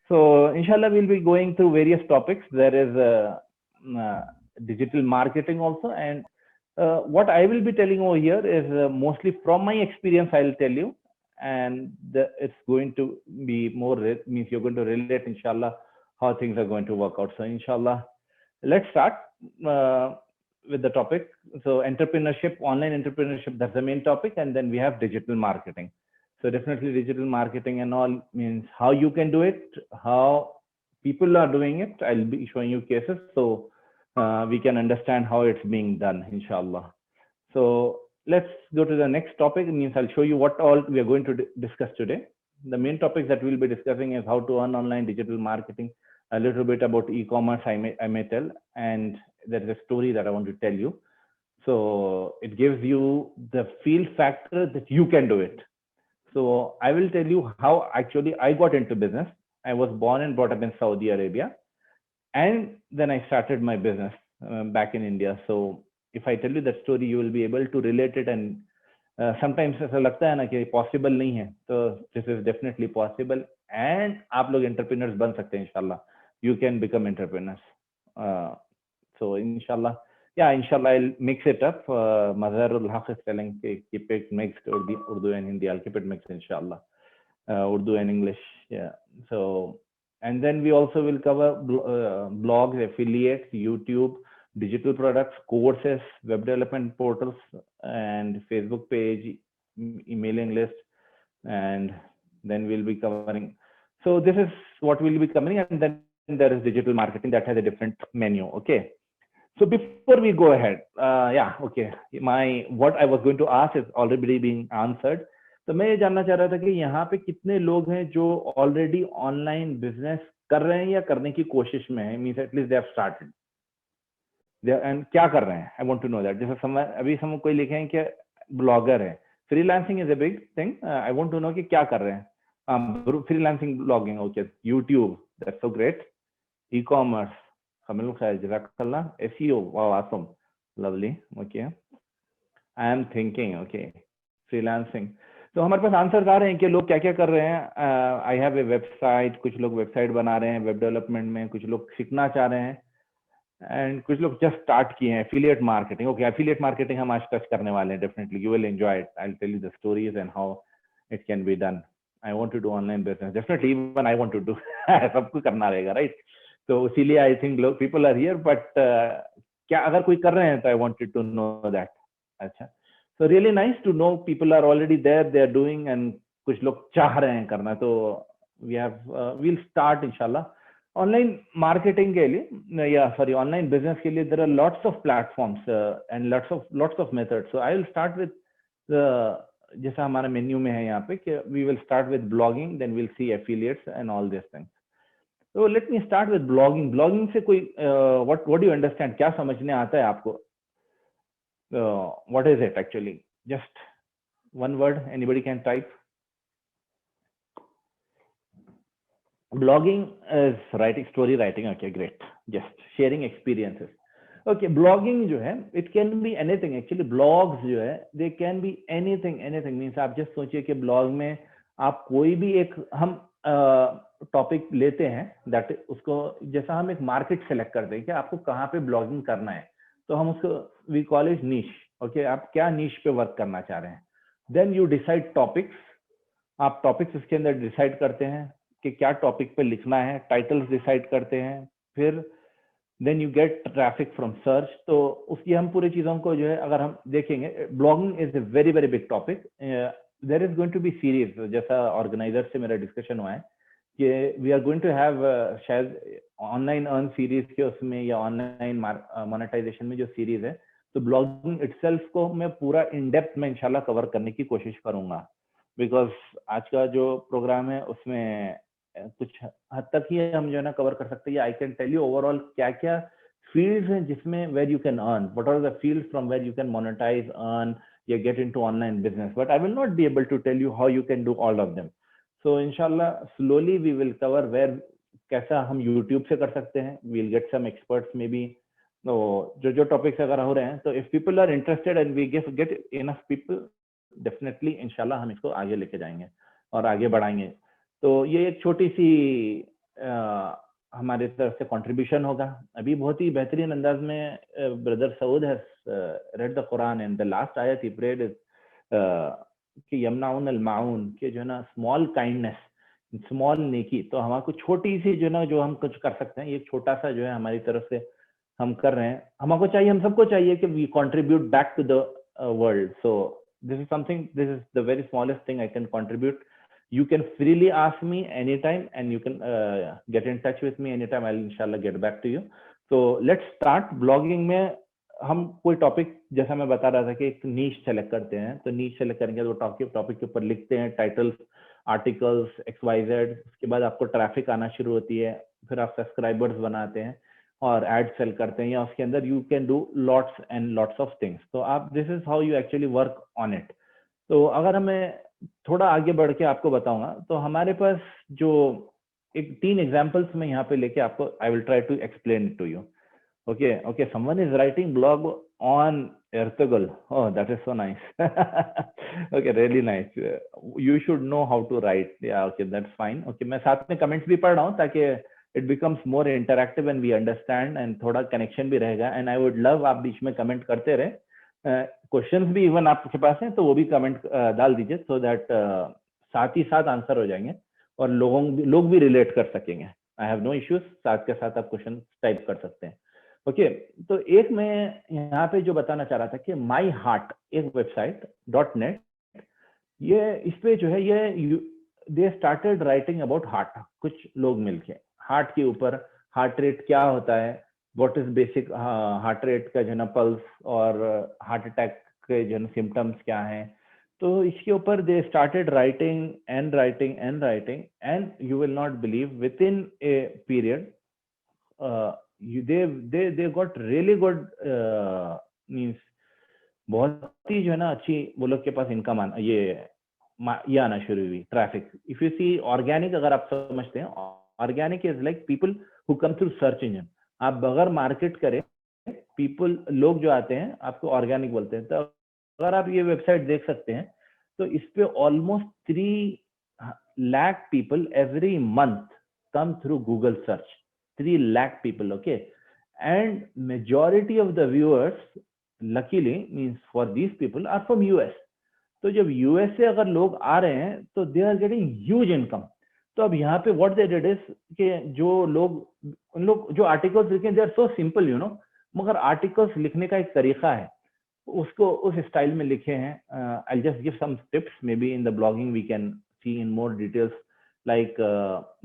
So inshallah, we'll be going through various topics. There is digital marketing also, and what I will be telling over here is mostly from my experience. I'll tell you, and it's going to be more means you're going to relate, inshallah, how things are going to work out. So inshallah, let's start uh, with the topic. So entrepreneurship, online entrepreneurship, that's the main topic, and then we have digital marketing. So definitely digital marketing and all means how you can do it, how people are doing it. I'll be showing you cases so we can understand how it's being done, inshallah. So let's go to the next topic. It means I'll show you what all we are going to discuss today. The main topics that we'll be discussing is how to earn online digital marketing, a little bit about e-commerce I may tell, and there is a story that I want to tell you. So it gives you the feel factor that you can do it. So I will tell you how actually I got into business. I was born and brought up in Saudi Arabia, and then I started my business back in India. So if I tell you that story, you will be able to relate it. And sometimes ऐसा लगता है ना कि possible नहीं है, तो this is definitely possible. And आप लोग entrepreneurs बन सकते हैं इंशाल्लाह. You can become entrepreneurs. So inshallah, yeah, inshallah, I'll mix it up. Mazharul Haq is telling keep it mixed, Urdu and Hindi. I'll keep it mixed, inshallah. Urdu and English. Yeah. So, and then we also will cover blogs, affiliates, YouTube, digital products, courses, web development portals, and Facebook page, emailing list, and then we'll be covering. So this is what we'll be covering, and then there is digital marketing that has a different menu. Okay. So before we go ahead, yeah, okay, what I was going to ask is already being answered. तो मैं ये जानना चाह रहा था कि यहाँ पे कितने लोग हैं जो ऑलरेडी ऑनलाइन बिजनेस कर रहे हैं या करने की कोशिश में है, means at least they have started, and क्या कर रहे हैं. I want to know that. जैसे अभी कोई लिखे हैं कि ब्लॉगर है, freelancing is a big thing. I want to know कि क्या कर रहे हैं. Freelancing blogging, okay, YouTube, that's so great. E commerce, Kamil Khair, Jazakallah. SEO, wow, awesome, lovely. Okay, I am thinking, okay, freelancing. तो हमारे पास answer आ रहे हैं कि लोग क्या क्या कर रहे हैं. आई हैव ए वेबसाइट, कुछ लोग वेबसाइट बना रहे हैं वेब डेवलपमेंट में, कुछ लोग सीखना चाह रहे हैं, एंड कुछ लोग जस्ट स्टार्ट किए हैं. Affiliate marketing, okay, affiliate marketing हम आज टच करने वाले हैं. Definitely you will enjoy it. I will tell you the stories and how it can be done. I want to do online business, definitely even I want to do. सबको करना रहेगा, right? तो इसीलिए I think लोग people are here, but क्या अगर कोई कर रहे हैं तो I wanted to know that. अच्छा, सो really nice to know people are already there, they are doing, and कुछ लोग चाह रहे हैं करना. तो वील स्टार्ट इंशाल्लाह. ऑनलाइन मार्केटिंग के लिए या सॉरी ऑनलाइन बिजनेस के लिए there are lots of platforms and lots of methods. So I will start with जैसा हमारा मेन्यू में है यहाँ पे कि we will start with blogging, then we'll see affiliates and all this things. So let me start with blogging. Blogging से कोई what do you understand? क्या समझने आता है आपको? What is it actually? Just one word. Anybody can type. Blogging is writing, story writing. Okay, great. Just sharing experiences. Okay, blogging जो है, it can be anything actually. Blogs जो है, they can be anything. Anything means आप just सोचिए कि blog में आप कोई भी एक हम टॉपिक लेते हैं, दैट उसको जैसा हम एक मार्केट सेलेक्ट करते हैं कि आपको कहाँ पे ब्लॉगिंग करना है, तो हम उसको we call it niche. Okay, आप क्या नीश पे वर्क करना चाह रहे हैं. Then you decide topics. आप टॉपिक्स उसके अंदर डिसाइड करते हैं कि क्या टॉपिक पे लिखना है, टाइटल्स डिसाइड करते हैं, फिर then you get traffic from search. तो उसकी हम पूरी चीजों को जो है अगर हम देखेंगे, blogging is a very very big topic. There is going to be series. जैसा ऑर्गेनाइजर से मेरा डिस्कशन हुआ है कि we are going to have शायद ऑनलाइन अर्न सीरीज के उसमें या ऑनलाइन मोनेटाइजेशन में जो सीरीज है, तो ब्लॉगिंग इटसेल्फ को मैं पूरा इन डेप्थ में इंशाल्लाह कवर करने की कोशिश करूंगा. बिकॉज आज का जो प्रोग्राम है उसमें कुछ हद तक ही हम जो है ना कवर कर सकते हैं. I can tell you overall क्या क्या फील्ड्स हैं जिसमें where you can earn, what are the fields from where you can monetise, earn या get into online business. But I will not be able to tell you how you can do all of them. So इंशाल्लाह slowly we will cover where कैसा हम YouTube से कर सकते हैं. We'll get some experts maybe. तो जो topics अगर हो रहे हैं, तो if people are interested and we get enough people, definitely इंशाल्लाह हम इसको आगे लेके जाएंगे और आगे बढ़ाएंगे. तो ये एक छोटी सी हमारे तरफ से कंट्रीब्यूशन होगा। अभी बहुत ही बेहतरीन अंदाज में brother Saud has read the Quran and the last आयत ही प्रेड इज कि यमनाउन अल माउन, के जो है ना स्मॉल काइंडनेस, स्मॉल नेकी। तो हमारे छोटी सी जो है ना जो हम कुछ कर सकते हैं, ये छोटा सा जो है हमारी तरफ से हम कर रहे हैं। हमको चाहिए, हम सबको चाहिए कि we contribute back to the world. So this is something, this is the very smallest thing I can contribute. You can freely ask me anytime and you can get in touch with me anytime. I'll inshallah get back to you. So let's start. blogging में हम कोई topic, जैसा मैं बता रहा था कि एक नीश सेलेक्ट करते हैं, तो नीश सेलेक्ट करेंगे तो टॉपिक के ऊपर लिखते हैं टाइटल्स, आर्टिकल्स, XYZ। उसके बाद आपको ट्रैफिक आना शुरू होती है, फिर आप सब्सक्राइबर्स बनाते हैं और एड सेल करते हैं, या उसके अंदर you can do lots and lots of things. तो आप, this is how you actually work on it. तो अगर हमें थोड़ा आगे बढ़ के आपको बताऊंगा, तो हमारे पास जो एक 3 एग्जांपल्स में यहाँ पे लेके आपको, I will try to explain to you. Okay, someone is writing blog on Ertugrul. Oh, that is so nice. Okay, really nice. You should know how to write. Yeah, okay, that's fine. Okay, मैं साथ में comments भी पढ़ रहा हूँ ताकि it becomes more interactive and we understand, and थोड़ा connection भी रहेगा। and I would love, आप बीच में कमेंट करते रहे, क्वेश्चंस भी इवन आपके पास हैं तो वो भी कमेंट डाल दीजिए, सो दैट साथ ही साथ आंसर हो जाएंगे और लोग भी रिलेट कर सकेंगे। आई हैव नो इश्यूज, साथ के साथ आप क्वेश्चन टाइप कर सकते हैं। ओके, तो एक मैं यहाँ पे जो बताना चाह रहा था कि माई हार्ट एक वेबसाइट .net, ये इस पे जो है ये they started writing about heart. कुछ लोग मिलके हार्ट के ऊपर, हार्ट रेट क्या होता है, what is basic heart rate का जो है ना पल्स, और हार्ट अटैक के जो है ना सिम्टम्स क्या हैं। तो इसके ऊपर they started writing and writing and writing, and you will not believe with in a period they got really good means बहुत ही जो है ना अच्छी वो लोग के पास इनकम आना, ये आना शुरू हुई, traffic. If you see organic, अगर आप समझते हैं, organic is like people who come through search engine. आप बगैर मार्केट करें, पीपल, लोग जो आते हैं आपको ऑर्गेनिक बोलते हैं। तो अगर आप ये वेबसाइट देख सकते हैं तो इस पे almost 3 lakh people every month come through Google search. 3 lakh people, okay, and majority of the viewers, luckily, means for these people are from US. तो जब US से अगर लोग आ रहे हैं तो they are getting huge income। तो अब यहाँ पे what they did is कि जो लोग, उन लोग जो आर्टिकल्स लिखे, they are so simple, you know, मगर आर्टिकल्स लिखने का एक तरीका है, उसको उस स्टाइल में लिखे हैं। I'll just give some tips, maybe in the blogging we can see in more details. Like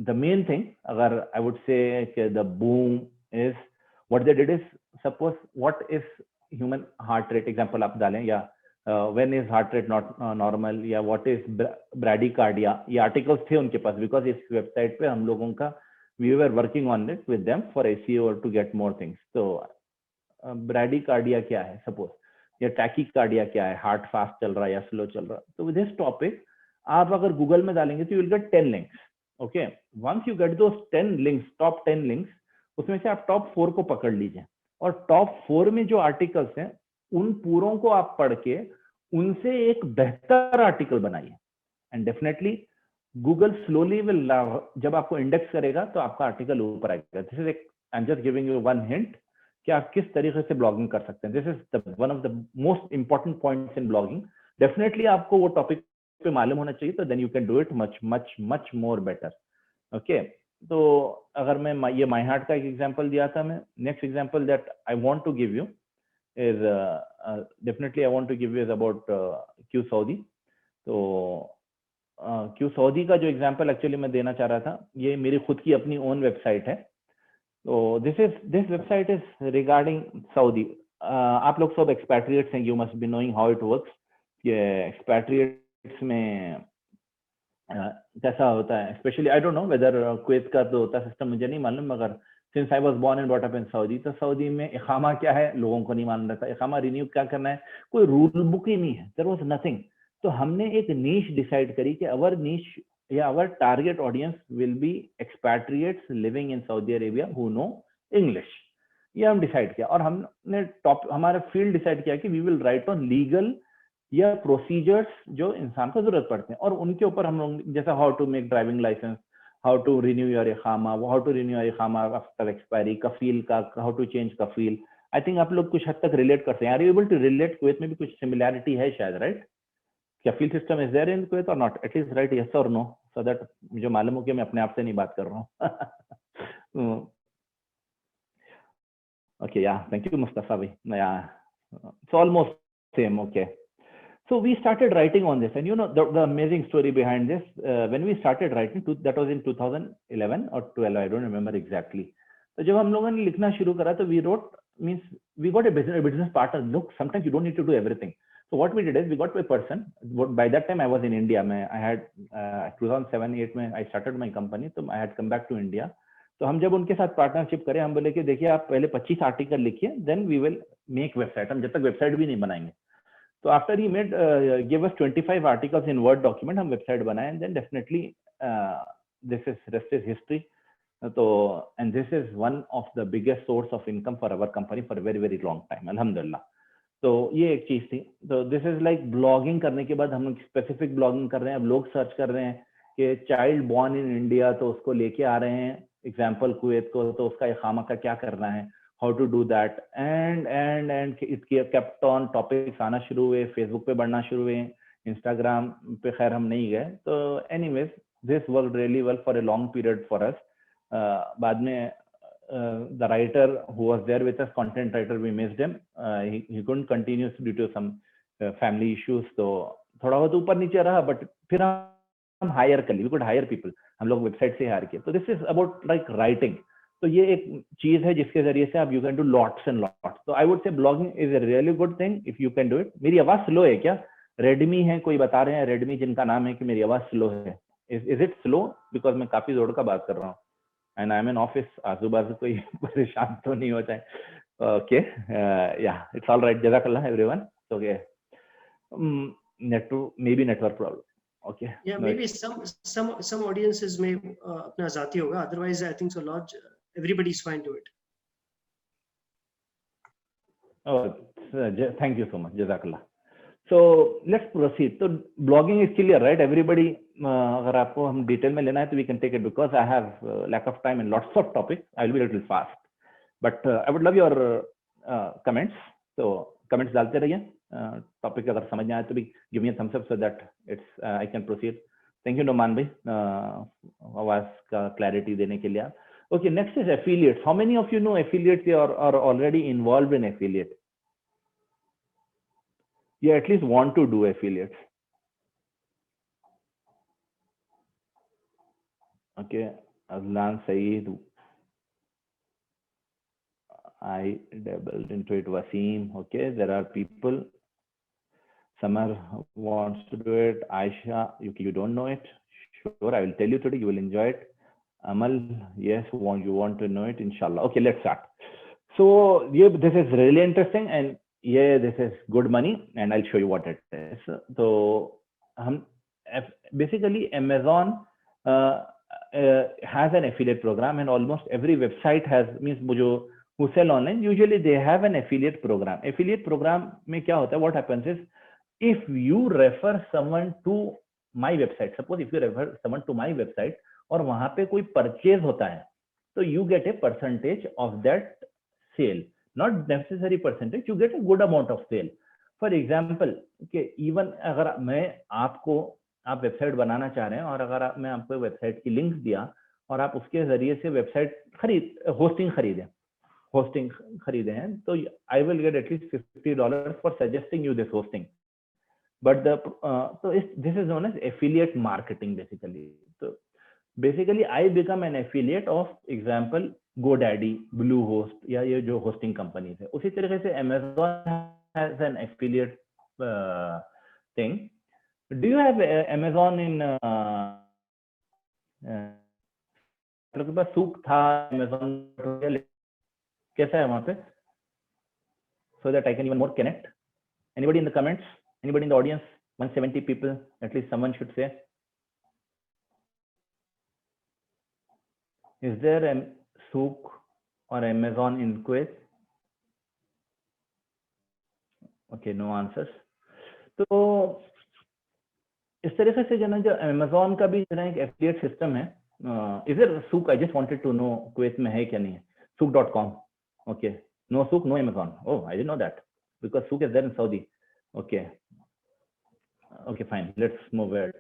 the main thing, agar I would say the boom is, what they did is, suppose what is human heart rate example आप डालें, या when is heart rate not normal, या what is bradycardia, ये articles थे उनके पास, because इस website पे हम लोगों का, we were working on it with them for SEO or to get more things। तो bradycardia क्या है suppose, या tachycardia क्या है, heart fast चल रहा है या slow चल रहा है। तो with this topic आप अगर गूगल में डालेंगे तो you will get 10 links. Okay, once you get those 10 links, top 10 links, उसमें से आप टॉप 4 को पकड़ लीजिए, और टॉप 4 में जो आर्टिकल्स हैं उन पूरों को आप पढ़ के उनसे एक बेहतर आर्टिकल बनाइए, and definitely Google slowly will, जब आपको इंडेक्स करेगा तो आपका आर्टिकल ऊपर आएगा। दिस इज एक, I am just giving you one hint कि आप किस तरीके से ब्लॉगिंग कर सकते हैं। This is one of the most important points in blogging. Definitely आपको वो टॉपिक पे मालूम होना चाहिए, तो then you can do it much much much more better. Okay, तो अगर मैं ये माई हार्ट का एक एग्जांपल दिया था, मैं next example that I want to give you is, definitely I want to give you is about Q Saudi. तो क्यू सऊदी का जो एग्जांपल एक्चुअली मैं देना चाह रहा था, ये मेरी खुद की अपनी ओन वेबसाइट है। तो this website is regarding Saudi. आप लोग सब एक्सपैट्रिएट्स हैं, you must be knowing how it works. ये एक्सपैट्रिएट में कैसा होता है, especially I don't know whether Kuwait का तो होता सिस्टम, मुझे नहीं मालूम, मगर since I was born and brought up in Saudi, तो सऊदी में इकामा क्या है लोगों को नहीं मालूम रहता। इकामा रिन्यू क्या करना है, कोई रूल बुक ही नहीं है, देयर वाज नथिंग। तो हमने एक नीश डिसाइड करी कि अवर नीश या our target audience will be expatriates living in Saudi Arabia who know English. ये हम डिसाइड किया, और हमने हमारा फील्ड डिसाइड किया कि we will write on legal या प्रोसीजर्स जो इंसान को जरूरत पड़ते हैं, और उनके ऊपर हम लोग, जैसा how to make driving licence, how to renew your iqama, how to renew your iqama after expiry, कफील का, how to change Kafeel. I think आप लोग कुछ हद तक relate करते हैं. Are you able to relate? Kuwait में भी कुछ similarity है शायद, right? Kafeel system is there in Kuwait or not? At least write yes or no, so that मुझे मालूम हो कि मैं अपने आप से नहीं बात कर रहा हूँ. Okay, yeah, thank you, Mustafa bhai. Yeah, it's almost same. Okay. So we started writing on this, and you know the amazing story behind this. When we started writing, that was in 2011 or 12, I don't remember exactly. So जब हम लोगों ने लिखना शुरू करा, तो we wrote, means we got a business partner. Look, sometimes you don't need to do everything. So what we did is we got a person. By that time I was in India. I had 2007-8 में I started my company, so I had come back to India. तो हम जब उनके साथ partnership करें, हम बोले कि देखिए आप पहले 25 आर्टिकल लिखिए, then we will make website. हम जब तक वेबसाइट भी नहीं बनाएंगे. तो after he made give us 25 articles in Word document, हम वेबसाइट बनाए, and then definitely this is rest is history. तो and this is one of the biggest source of income for our company for very very long time, अल्हम्दुलिल्लाह. तो ये एक चीज थी. तो दिस इज लाइक ब्लॉगिंग करने के बाद हम लोग स्पेसिफिक ब्लॉगिंग कर रहे हैं. अब लोग सर्च कर रहे हैं कि चाइल्ड बॉर्न इन इंडिया, तो उसको लेके आ रहे हैं एग्जाम्पल कुवैत को, तो उसका इकामा का क्या करना है, how to do that, and it kept on topics आना शुरू हुए, फेसबुक पे बढ़ना शुरू हुए, इंस्टाग्राम पे खैर हम नहीं गए. तो anyways this worked really well for a long period for us. बाद में the writer who was there with us, content writer, we missed him. He couldn't continue due to some family issues. तो थोड़ा बहुत ऊपर नीचे रहा, but फिर हम हायर कर ली, we could hire people. हम लोग वेबसाइट से हायर किए. तो this is about like writing. तो ये एक चीज है जिसके जरिए से आप you can do lots and lots. तो I would say blogging is a really good thing if you can do it. मेरी आवाज स्लो है क्या? रेडमी है, कोई बता रहे हैं रेडमी जिनका नाम है कि मेरी आवाज स्लो है. Is it slow? बिकॉज मैं काफी जोर का बात कर रहा हूँ, and I am in office. आजू बाजू कोई परेशान तो नहीं होता है? ओके, या इट्स ऑल राइट. जज़ाकल्लाह everyone. Okay, network problem. Okay. Yeah, no, maybe some audiences may अपना जाती होगा. Otherwise, I think so. Large, everybody is fine to it. Oh, thank you so much. Jazakallah. So let's proceed. So blogging is clear, right? Everybody, अगर आपको हम detail में लेना है तो we can take it, because I have lack of time and lots of topics. I will be a little fast, but I would love your comments. So comments डालते रहिए. Topic अगर समझ में आए तो भी give me a thumbs up so that it's I can proceed. Thank you Noman भाई आवाज का क्लैरिटी देने के लिए. Okay, next is affiliates. How many of you know affiliates और are already involved in affiliate, या at least want to do affiliates? Okay, Ajlan Saeed, I dabbled into it. Wasim, okay, there are people. Samar wants to do it. Aisha, you don't know it? Sure, I will tell you today. You will enjoy it. Amal, yes, you want to know it? Inshallah. Okay, let's start. So yeah, this is really interesting, and yeah, this is good money, and I'll show you what it is. So basically Amazon has an affiliate program, and almost every website has, means who sell online, usually they have an affiliate program. Affiliate program में क्या होता है? What happens is, if you refer someone to my website, suppose if you refer someone to my website और वहां पे कोई purchase होता है, तो you get a percentage of that sale. Not necessary percentage, you get a good amount of sale. For example, okay, even अगर आप website बनाना चाह रहे हैं, और अगर मैं आपको वेबसाइट की लिंक दिया और आप उसके जरिए से वेबसाइट होस्टिंग खरीदे हैं, तो I will get at least $50 for suggesting you this hosting. But this is known as affiliate marketing basically. So basically I become an affiliate of, example, GoDaddy, Bluehost, या ये जो hosting companies है. उसी तरीके से Amazon has an affiliate thing. Do you have Amazon in के पास सूक था Amazon, कैसा है वहां पे? So that I can even more connect. Anybody in the comments? Anybody in the audience? 170 people, at least someone should say. Is there a Souk or Amazon in Kuwait? Okay, no answers. तो इस तरीके से जो Amazon का भी एक affiliate system है, Is there Souk? I just wanted to know Kuwait में है क्या नहीं है? Souk.com. Okay. No Souk, no Amazon. Oh, I didn't know that because Souk is there in Saudi. Okay. Okay, fine. Let's move ahead.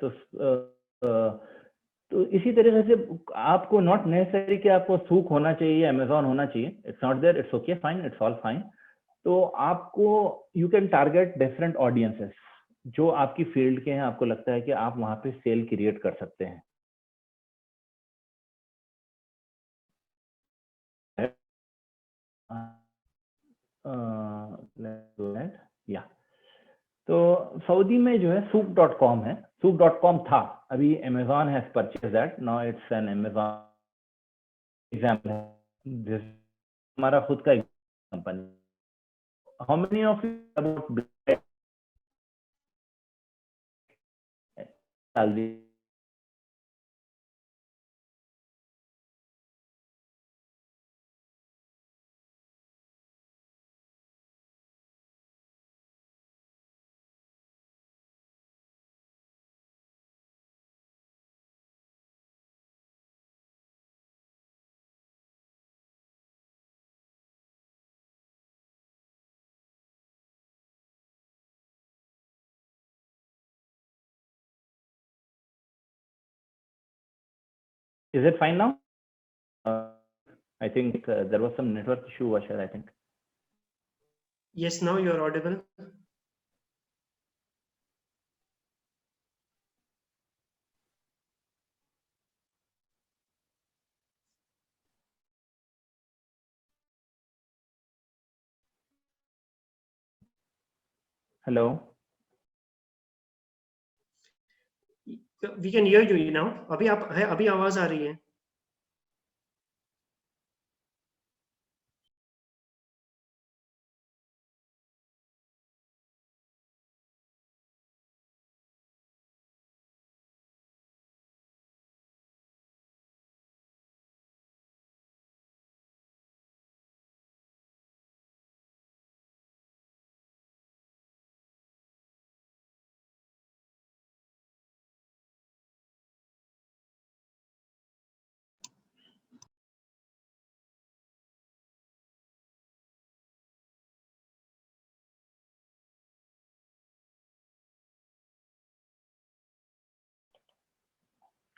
तो इसी तरीके से आपको नॉट नेसेसरी कि आपको सूक होना चाहिए, अमेजॉन होना चाहिए. It's not there. It's okay, fine, it's all fine. तो आपको you can target different audiences जो आपकी फील्ड के हैं. आपको लगता है कि आप वहां पे सेल क्रिएट कर सकते हैं. या तो सऊदी में जो है Souk.com है. Souk.com था, अभी Amazon has purchased that. Now it's an Amazon example. This हमारा खुद का company. How many of you about salary? Is it fine now? I think there was some network issue, Ashar, I think. Yes, now you are audible. Hello. We can hear you now. अभी आवाज आ रही है.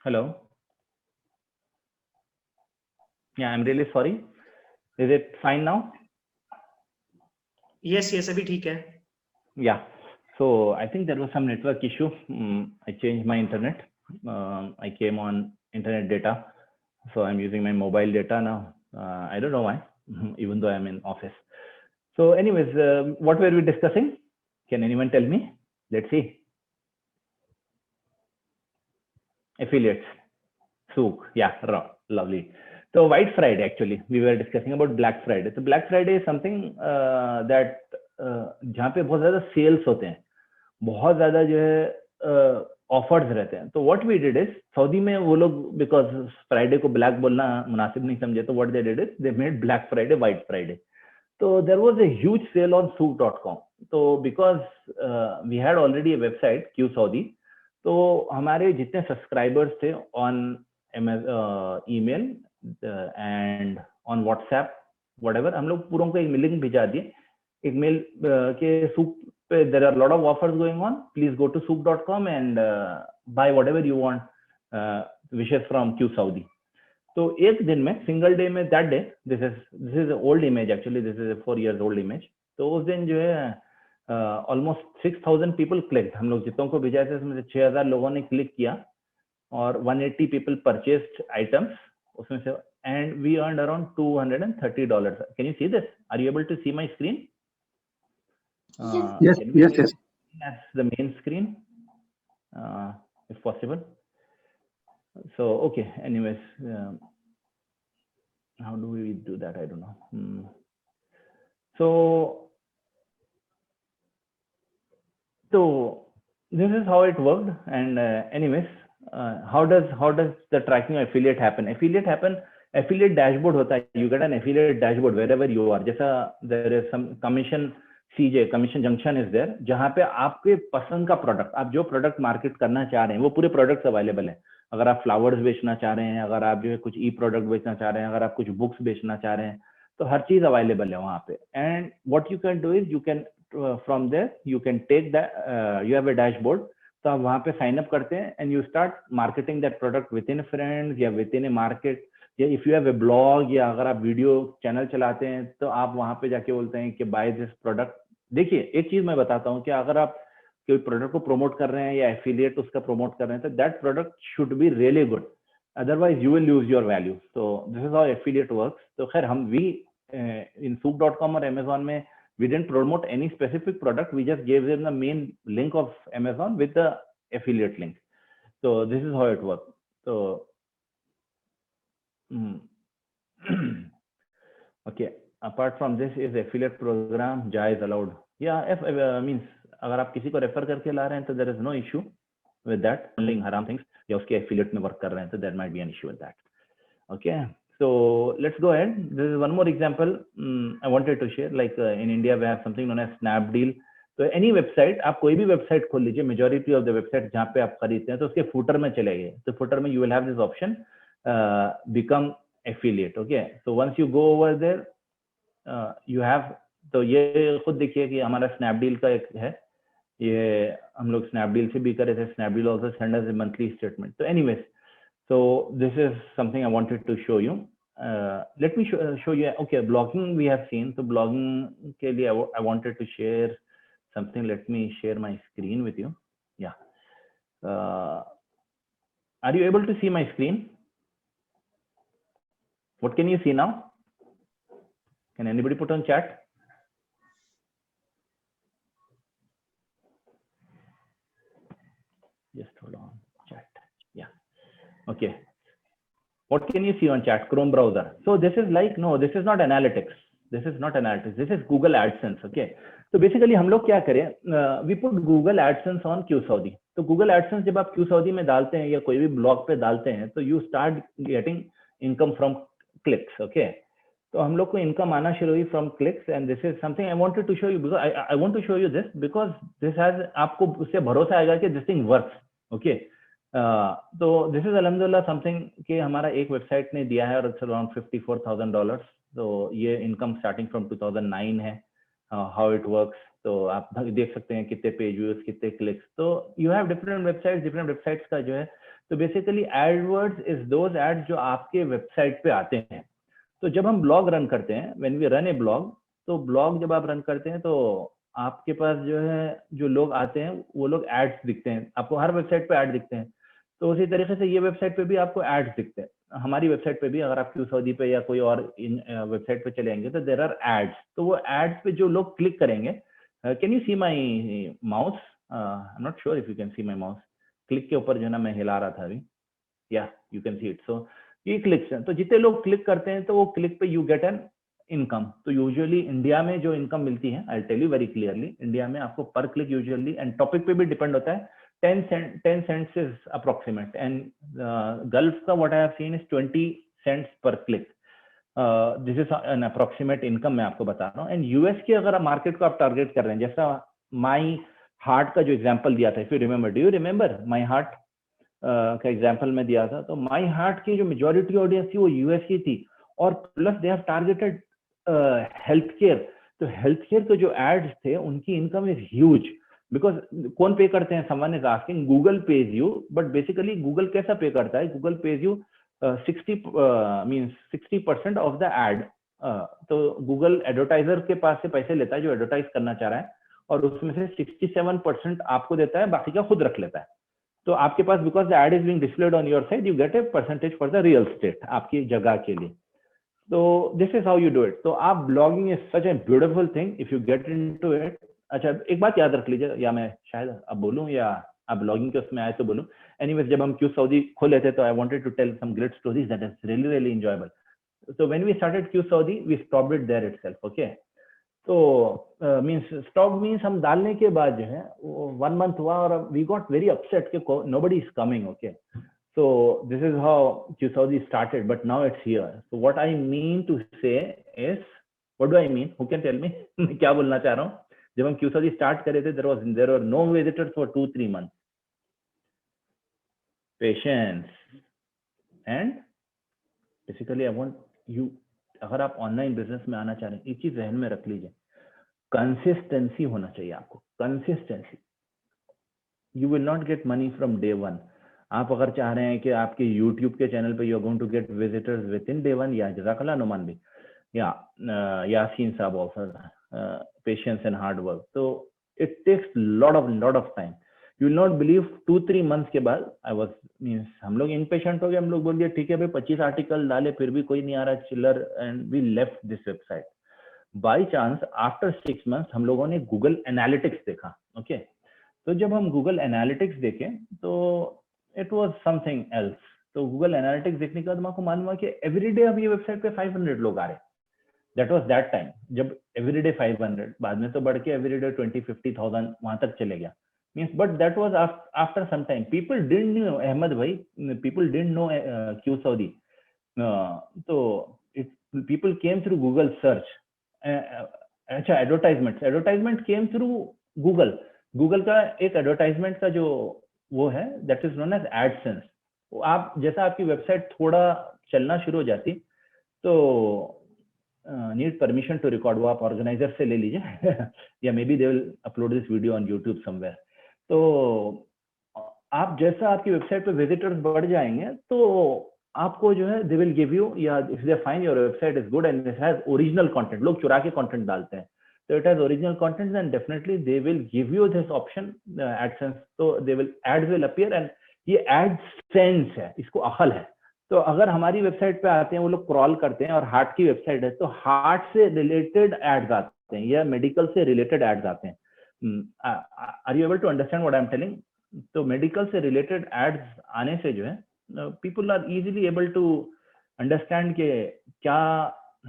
Hello. Yeah, I'm really sorry. Is it fine now? Yes, अभी ठीक है. Yeah. So I think there was some network issue. I changed my internet. I came on internet data. So I'm using my mobile data now. I don't know why, even though I'm in office. So anyways, what were we discussing? Can anyone tell me? Let's see. Affiliates. Souk. Yeah, lovely. So White Friday, actually, we were discussing about Black Friday. So Black Friday is something that जहाँ पे बहुत ज़्यादा sales होते हैं, बहुत ज़्यादा जो है ऑफर्स रहते हैं. तो what we did is, Saudi में वो लोग बिकॉज फ्राइडे को ब्लैक बोलना मुनासिब नहीं समझे, तो what they did is they made Black Friday white Friday. तो there was a huge sale on Souk.com. तो because we had already a website Q Saudi, तो हमारे जितने सब्सक्राइबर्स थे on email and on WhatsApp whatever, हम लोग पूरों को एक लिंक भिजा दिए एक मेल के Souk पे there are a lot of offers going on. Please go to Souk.com and buy whatever you want, wishes from Q Saudi. तो एक दिन में सिंगल डे में that day, this is an old image actually, this is a 4 years old image. तो उस दिन जो है almost 6,000 people clicked. हम लोग जितनों को भेजा थे उसमें से 6,000 लोगों ने क्लिक किया और 180 people purchased items उसमें से, and we earned around $230. Can you see this? Are you able to see my screen? Yes. That's the main screen, if possible. So okay, anyways, how do we do that? I don't know. So this is how it worked. And anyways, how does the tracking of affiliate happen? Affiliate dashboard होता है. You get an affiliate dashboard wherever you are. जैसा there is some commission junction is there, जहाँ पे आपके पसंद का product, आप जो प्रोडक्ट मार्केट करना चाह रहे हैं वो पूरे प्रोडक्ट्स अवेलेबल है. अगर आप फ्लावर्स बेचना चाह रहे हैं, अगर आप जो है कुछ ई प्रोडक्ट बेचना चाह रहे हैं, अगर आप कुछ बुक्स बेचना चाह रहे हैं, तो हर चीज अवेलेबल है वहाँ पे. And what you can do is you can from there you can take that, you have a dashboard, तो आप वहाँ पे साइन अप करते हैं and you start marketing that product within friends या विद इन ए मार्केट, या if you have a blog, या अगर आप वीडियो चैनल चलाते हैं तो आप वहाँ पे जाके बोलते हैं कि बाय दिस प्रोडक्ट. देखिए एक चीज मैं बताता हूँ कि अगर आप कोई प्रोडक्ट को प्रमोट कर रहे हैं या एफिलिएट उसका प्रमोट कर रहे हैं, तो that product should be really good, otherwise you will lose your value. तो this is how affiliate works. तो खैर हम वी इन souq.com और Amazon में we didn't promote any specific product, we just gave them the main link of Amazon with the affiliate link. So this is how it works. So okay, apart from this is affiliate program jaiz allowed. Yeah, if means अगर आप किसी को refer करके ला रहे हैं तो there is no issue with that. Only haram things या उसके affiliate में work कर रहे हैं तो there might be an issue with that. Okay, so let's go ahead. This is one more example I wanted to share. Like in India we have something known as Snapdeal. तो any website, आप कोई भी website खोल लीजिए, majority of the website जहाँ पे आप खरीदते हैं तो उसके footer में चले गए, तो footer में you will have this option become affiliate. Okay, so once you go over there you have, तो ये खुद देखिए कि हमारा Snapdeal का एक है, ये हम लोग Snapdeal से भी करे थे. Snapdeal also send us a monthly statement. So anyways, so this is something I wanted to show you. Let me show you. Okay, blogging we have seen. So blogging के लिए I wanted to share something. Let me share my screen with you. Yeah. Are you able to see my screen? What can you see now? Can anybody put on chat? Just hold on. Chat. Yeah. Okay. What can you see on chat? Chrome browser. So this is like, no, this is not analytics. This is not analytics. This is Google AdSense. Okay. So basically हम लोग क्या करें? We put Google AdSense on QSaudi. तो Google AdSense जब आप QSaudi में डालते हैं या कोई भी ब्लॉग पे डालते हैं तो you start getting income from clicks. Okay. तो हम लोग को इनकम आना शुरू हुई from clicks. And this is something I wanted to show you because I want to show you this because this has, आपको उससे भरोसा आएगा कि दिस थिंग वर्क्स. ओके, तो दिस इज अल्हम्दुलिल्लाह समथिंग कि हमारा एक वेबसाइट ने दिया है और इट्स अराउंड $54,000. तो ये इनकम स्टार्टिंग फ्रॉम 2009 है. हाउ इट वर्क्स, तो आप देख सकते हैं कितने पेज व्यूज, कितने क्लिक्स. तो यू हैव डिफरेंट वेबसाइट्स का जो है. तो basically AdWords is those ads जो आपके वेबसाइट पे आते हैं. तो जब हम ब्लॉग रन करते हैं, when we run a blog, तो ब्लॉग जब आप रन करते हैं तो आपके पास जो है जो लोग आते हैं वो लोग एड्स दिखते हैं. आपको हर वेबसाइट पे ऐड दिखते हैं. तो उसी तरीके से ये वेबसाइट पे भी आपको एड्स दिखते हैं. हमारी वेबसाइट पे भी अगर आप QSaudi पे या कोई और वेबसाइट पे चले जाएंगे तो देयर आर एड्स. तो वो एड्स पे जो लोग क्लिक करेंगे, can you see my mouse? I am not sure if you can see my mouse. Click के ऊपर जो है ना मैं हिला रहा था अभी. या यू कैन सी इट. सो ये क्लिक्स हैं. तो जितने लोग क्लिक करते हैं तो वो क्लिक पे यू गेट एन इनकम. तो यूजुअली इंडिया में जो इनकम मिलती है, I tell you very clearly, India में आपको पर क्लिक यूजुअली, एंड टॉपिक पे भी डिपेंड होता है, 10 cents is approximate. And gulf का what I have seen is 20 cents पर click. This is an approximate income मैं आपको बता रहा हूँ. एंड यूएस के अगर मार्केट को आप टारगेट कर रहे हैं, जैसा माई हार्ट का जो एग्जाम्पल दिया था, if you remember, do you remember my heart का एग्जाम्पल में दिया था? तो माई हार्ट की जो मेजोरिटी ऑडियंस थी वो यूएस की थी. और plus they have targeted health care. तो हेल्थ केयर के जो एड्स थे उनकी इनकम इज ह्यूज. बिकॉज कौन पे करते हैं? Someone is asking. Google pays you, but basically Google कैसा पे करता है? Google pays you 60% of the ad. तो गूगल एडवर्टाइजर के पास से पैसे लेता है जो एडवर्टाइज करना चाह रहा है, और उसमें से 67% आपको देता है, बाकी का खुद रख लेता है. तो आपके पास, because the ad is being displayed on your side, you get a percentage for the real estate, आपकी जगह के लिए. तो this is how you do it. तो आप blogging is such a beautiful thing if you get into it. अच्छा, एक बात याद रख लीजिए, या मैं शायद अब बोलूं या आप ब्लॉगिंग के उसमें आए तो बोलूं. एनीवेज, जब हम QSaudi खोले थे तो I wanted to tell some great stories that is really enjoyable. So when we started QSaudi, we stopped it there itself. Okay. तो means stop means हम डालने के बाद जो है 1 month हुआ और we got very upset कि nobody is coming. Okay. So this is how QSaudi started, but now it's here. So what I mean to say is, what do I mean? Who can tell me? क्या बोलना चाह रहा हूँ? जब हम QSaudi start करे थे, there were no visitors for 2-3 months. Patience and basically I want you, अगर आप ऑनलाइन बिजनेस में आना चाह रहे हैं, एक चीज जहन में रख लीजिए, कंसिस्टेंसी होना चाहिए आपको, consistency. You will not get money from day one. आप अगर चाह रहे हैं कि आपके यूट्यूब के चैनल पे you are going to get visitors within day one, या जज़ाकल्लाह नुमान भी, या यासीन साहब offer patience and hard work, तो it takes lot of time. You will not believe 2-3 months के बाद आई वाज मींस हम लोग इम्पेशेंट हो गए, हम लोग बोल दिया ठीक है भाई 25 आर्टिकल डाले फिर भी कोई नहीं आ रहा चिल्लर, and we left this website. By chance after 6 months हम लोगों ने गूगल एनालिटिक्स देखा, ओके तो जब हम गूगल एनालिटिक्स देखें तो इट वाज समथिंग एल्स। तो गूगल एनालिटिक्स देखने के बाद हमको मालूम हुआ कि एवरीडे अब ये वेबसाइट पे 500 लोग आ रहे। दैट वाज दैट टाइम जब एवरीडे 500, बाद में तो बढ़ के एवरीडे 20-50,000 वहां तक चले गया means, but that was after some time. People didn't know Ahmed भाई, people didn't know Q Saudi, तो it people came through Google search. अच्छा advertisement came through Google. Google का एक एडवर्टाइजमेंट का जो वो है that is known as AdSense. आप जैसा आपकी वेबसाइट थोड़ा चलना शुरू हो जाती तो नीड परमिशन टू रिकॉर्ड, वो आप ऑर्गेनाइजर से ले लीजिए या may be they will upload this video on YouTube somewhere. तो आप जैसा आपकी वेबसाइट पे विजिटर्स बढ़ जाएंगे तो आपको जो है दे विल गिव यू, या if they find your website is good and it has original content, लोग चुरा के कंटेंट डालते हैं, तो it has original content then definitely they will give you this option AdSense, तो they will ads will appear. And ये AdSense है, इसको अकल है। तो अगर हमारी वेबसाइट पे आते हैं वो लोग क्रॉल करते हैं और हार्ट की वेबसाइट है तो हार्ट से रिलेटेड एड्स आते हैं या मेडिकल से रिलेटेड एड्स आते हैं। Are you able to understand what I am telling? तो मेडिकल से रिलेटेड एड्स आने से जो है people are easily able to understand के क्या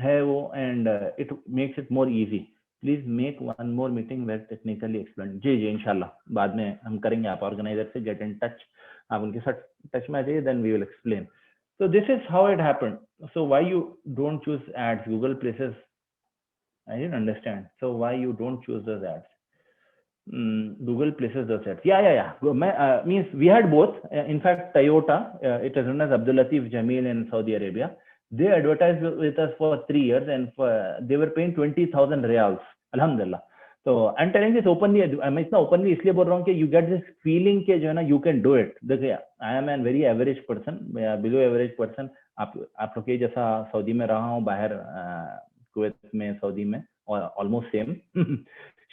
है वो, and it makes it more easy. Please make one more meeting where technically explain. जी जी इंशाल्लाह बाद में हम करेंगे, आप ऑर्गेनाइजर से गेट इन टच, आप उनके साथ टच में आ जाइए, then we will explain. So this is how it happened. So why you don't choose ads? Google places, I didn't understand. So why you don't choose those ads? Google places those ads. Yeah. Means we had both. In fact, Toyota, it is known as Abdul Latif Jameel in Saudi Arabia. They advertised with us for 3 years and they were paying 20,000 riyals. Alhamdulillah. तो आई am telling this openly, मैं इतना openly इसलिए बोल रहा हूँ कि you get this feeling के जो है ना यू कैन डू इट। देखिए I am an very average person, below average person. आप लोग के जैसा सऊदी में रहा हूँ, बाहर कुवैत में, सऊदी में, और ऑलमोस्ट सेम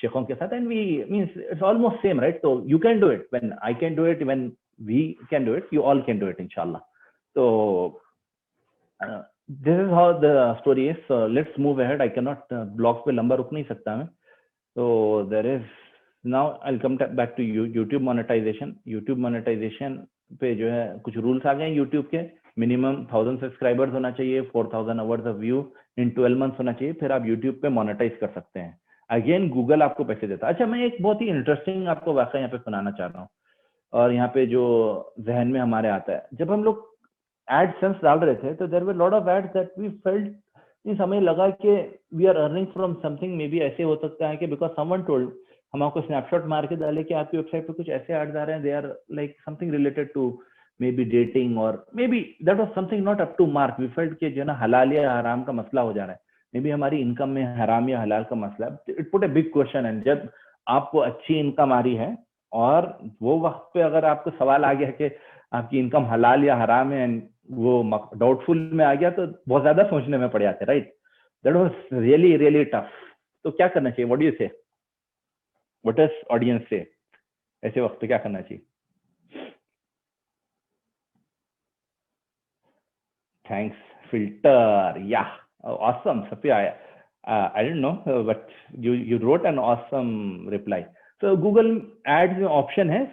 शेखों के साथ, and we means it's almost same right. तो you can do it, when I can do it, when we can do it, you all can do it इंशाल्लाह। तो this is how the story is. Let's move ahead. I can not, blog पे लंबा रुक नहीं सकता मैं। So there is now I'll come back to YouTube monetization. YouTube monetization पे जो है कुछ रूल्स आ गए हैं YouTube के। मिनिमम 1000 सब्सक्राइबर्स होना चाहिए, 4000 hours of view in 12 months होना चाहिए, फिर आप YouTube पे मोनेटाइज कर सकते हैं। अगेन गूगल आपको पैसे देता है। अच्छा मैं एक बहुत ही इंटरेस्टिंग आपको वाकया यहाँ पे सुनाना चाह रहा हूँ, और यहाँ पे जो जहन में हमारे आता है, जब हम लोग एडसेंस डाल रहे थे तो there were lot of ads that we felt, हमें लगा कि we are earning from something. Maybe ऐसे हो सकता है कि बिकॉज समवन टोल्ड, हम आपको स्नैपशॉट मार के डाले कि आपकी वेबसाइट पे कुछ ऐसे एड्स आ रहे हैं, they are like something related to may be dating, और may be that was something not up to mark. We felt कि जो ना हलाल या हराम का मसला हो जा रहा है, मे बी हमारी इनकम में हराम या हलाल का मसला है। It put a big question. And जब आपको अच्छी इनकम आ रही है और वो वक्त पे अगर आपको सवाल आ गया कि आपकी इनकम हलाल या हराम है, एंड वो डाउटफुल में आ गया, तो बहुत ज्यादा सोचने में पड़ जाते, right? That was really really tough. तो क्या करना चाहिए? व्हाट डू यू से? व्हाट डज ऑडियंस से? ऐसे वक्त पे क्या करना चाहिए? थैंक्स फिल्टर, या awesome Safia. I don't no but you wrote an awesome reply. तो गूगल एड्स में ऑप्शन है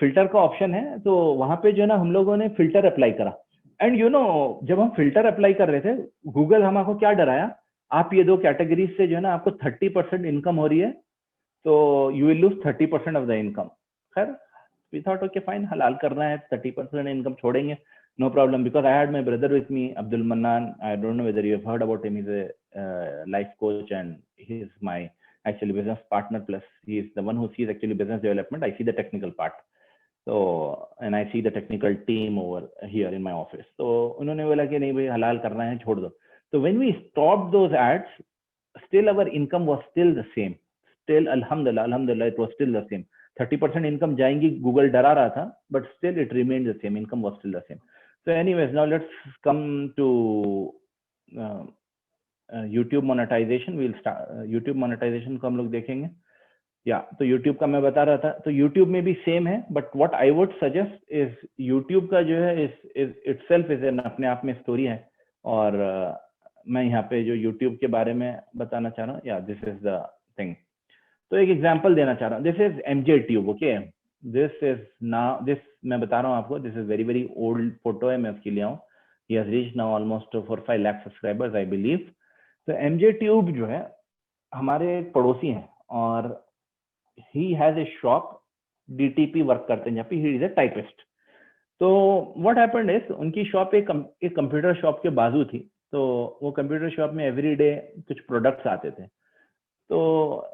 फिल्टर का ऑप्शन है, तो वहां पे जो है ना हम लोगों ने फिल्टर अप्लाई करा। एंड यू नो जब हम फिल्टर अप्लाई कर रहे थे, गूगल हमको क्या डराया, आप ये दो कैटेगरीज से जो है ना आपको 30% इनकम हो रही है, तो you will loose 30% of the income. खैर वी थॉट ओके फाइन, हलाल करना है, 30% इनकम छोड़ेंगे, no problem, because I had my brother with me, Abdul Mannan. I don't know whether you have heard about him. He's a life coach and he's my actually business partner, plus he is the one who sees actually business development. I see the technical part. तो and I see the technical team over here in my office. तो उन्होंने बोला कि नहीं भाई हलाल करना है, छोड़ दो. तो when we stop those ads, still our income was still the same. Still alhamdulillah it was still the same. 30% income जाएंगी, गूगल डरा रहा था, but still it remained the same. Income was still the same. So anyways, now let's come to YouTube monetization. We'll start YouTube monetization को हम लोग देखेंगे. या तो YouTube का मैं बता रहा था, तो YouTube में भी सेम है, but what I would suggest is YouTube का जो है इज इटसेल्फ इज एन अपने आप में स्टोरी है. और मैं यहाँ पे जो YouTube के बारे में बताना चाह रहा हूँ, या दिस इज द थिंग. तो एक एग्जांपल देना चाह रहा हूँ. This is MJ Tube. Okay, this is now, this मैं बता रहा हूँ आपको, this is very very old photo है, मैं उसकी ले आऊँ. He has reached now almost 4-5 lakh subscribers I believe. तो MJ Tube जो है हमारे एक पड़ोसी हैं, और he has a shop, DTP work करते हैं जहाँ पे, he is a typist. तो what happened is उनकी शॉप एक कंप्यूटर शॉप के बाजू थी. तो वो कंप्यूटर शॉप में एवरी डे कुछ प्रोडक्ट्स आते थे. तो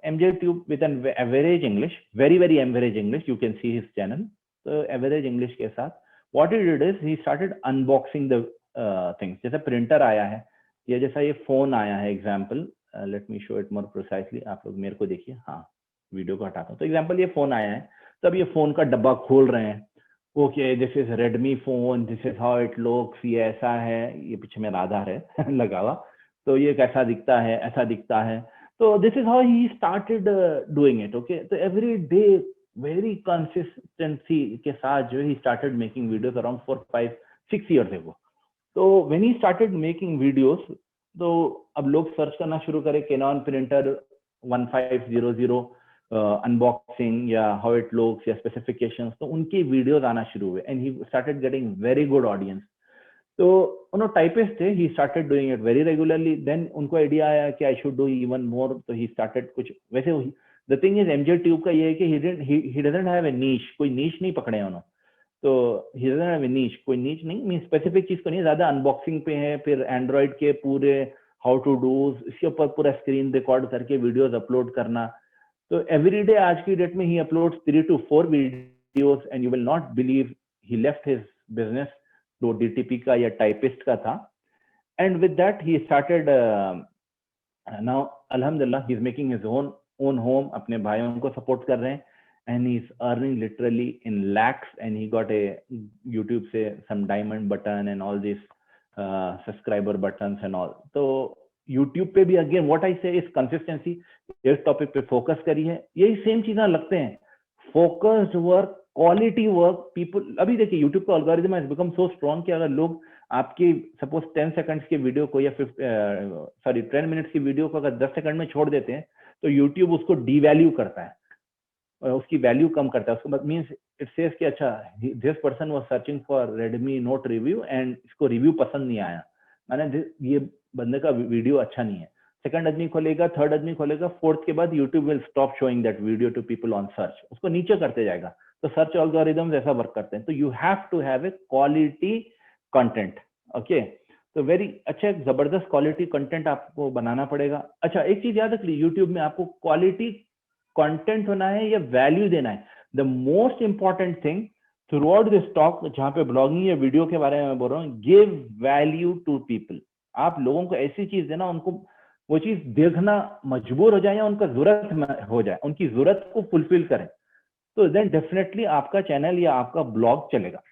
MJ Tube with an average English, very very average English, you can see his channel. तो average English के साथ what he did is he started unboxing the things. जैसे printer आया है, या जैसा ये फोन आया है, example let me show it more precisely. आप लोग मेरे को देखिए, हाँ वीडियो को हटाता हूँ. तो एग्जाम्पल ये फोन आया है, तब ये फोन का डब्बा खोल रहे हैं. Okay, this is Redmi phone, this is how it looks, ये ऐसा है, ये पीछे मेरा आधार है लगा हुआ. तो ये कैसा दिखता है, ऐसा दिखता है. तो this is how he started doing it. Okay, तो एवरी डे वेरी कंसिस्टेंसी के साथ जो he started making videos around 4-5-6 years ago. तो when he started making videos, तो अब लोग सर्च करना शुरू करें कैनन प्रिंटर 1500 अनबॉक्सिंग या हाउ इट लुक्स या स्पेसिफिकेशंस. तो उनकी वीडियोस आना शुरू हुए, and he started getting very good audience. तो उन्होंने टाइपिस्ट थे, he started doing it very regularly. देन उनको आइडिया आया कि I should do even more. तो ही स्टार्टेड कुछ वैसे. The thing is MJ Tube का ये है कि ही डजंट हैव ए नीश, कोई नीश नहीं पकड़े उन्होंने. तो ही डजंट हैव ए नीश, कोई नीच नहीं, मीन स्पेसिफिक चीज को नहीं, ज्यादा अनबॉक्सिंग पे है. फिर एंड्रॉइड के पूरे हाउ टू डू, इसके ऊपर पूरा स्क्रीन रिकॉर्ड करके वीडियोस अपलोड करना. तो एवरी डे आज की डेट में ही uploads 3 to 4 videos, and you will not believe he left his business जो DTP का या टाइपिस्ट का था. And with that he started now अल्हम्दुलिल्लाह he is making his own home. अपने भाइयों को सपोर्ट कर रहे हैं, and he's earning literally in lakhs, and he got a YouTube से some diamond button and all these subscriber buttons and all. तो YouTube पे भी again what I say is consistency. इस टॉपिक पे फोकस करिए, यही सेम चीजें लगते हैं. Focused work, quality work. People अभी देखिए YouTube का algorithm has become so strong कि अगर लोग आपकी सपोज 10 seconds की वीडियो को या 10 minutes की वीडियो को अगर 10 सेकंड में छोड़ देते हैं, तो YouTube उसको डीवैल्यू करता है, उसकी वैल्यू कम करता है. उसको मींस इट सेज कि अच्छा this person was searching for Redmi Note review, and इसको रिव्यू पसंद नहीं आया, माने ये बंदे का वीडियो अच्छा नहीं है. सेकंड आदमी खोलेगा, थर्ड आदमी खोलेगा, फोर्थ के बाद YouTube will stop showing that video to people on search, उसको नीचे करते जाएगा. तो सर्च एल्गोरिथम्स ऐसा वर्क करते हैं. तो you have to have a quality content. Okay, तो वेरी अच्छा जबरदस्त क्वालिटी कंटेंट आपको बनाना पड़ेगा. अच्छा एक चीज याद रखिए, यूट्यूब में आपको क्वालिटी कंटेंट होना है या वैल्यू देना है. The most important thing through out this talk, जहां पे ब्लॉगिंग या वीडियो के बारे में बोल रहा हूँ, गिव वैल्यू टू पीपल. आप लोगों को ऐसी चीज देना, उनको वो चीज देखना मजबूर हो जाए या उनका जरूरत हो जाए, उनकी जरूरत को फुलफिल करें. तो देन डेफिनेटली आपका चैनल या आपका ब्लॉग चलेगा.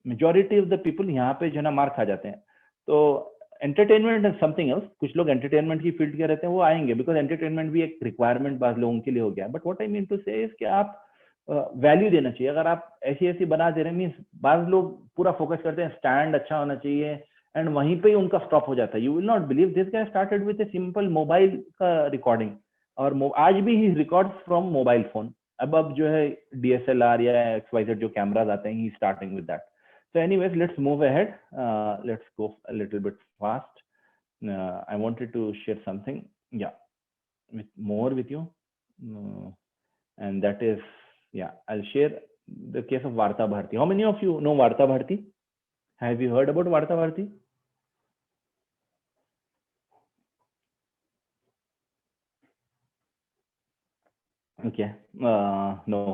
मेजॉरिटी ऑफ द पीपल यहाँ पे जो ना मार खा जाते हैं. तो एंटरटेनमेंट इज समथिंग एल्स. कुछ लोग एंटरटेनमेंट की फील्ड के रहते हैं, वो आएंगे बिकॉज एंटरटेनमेंट भी एक रिक्वायरमेंट बाद लोगों के लिए हो गया. But what I mean to say is कि आप वैल्यू देना चाहिए. अगर आप ऐसी बना दे रहे हैं, मीन्स बाद लोग पूरा फोकस करते हैं स्टैंड अच्छा होना चाहिए, एंड वहीं पे ही उनका स्टॉप हो जाता है. You will not believe this guy started with a simple mobile का रिकॉर्डिंग, और आज भी ही रिकॉर्ड्स फ्रॉम मोबाइल फोन. अब जो है DSLR या XYZ जो कैमराज आते हैं, he starting with that. So anyways, let's move ahead. Let's go a little bit fast. I wanted to share something, yeah, with you, and that is, yeah, I'll share the case of Varta Bharti. How many of you know Varta Bharti? Have you heard about Varta Bharti? Okay, no.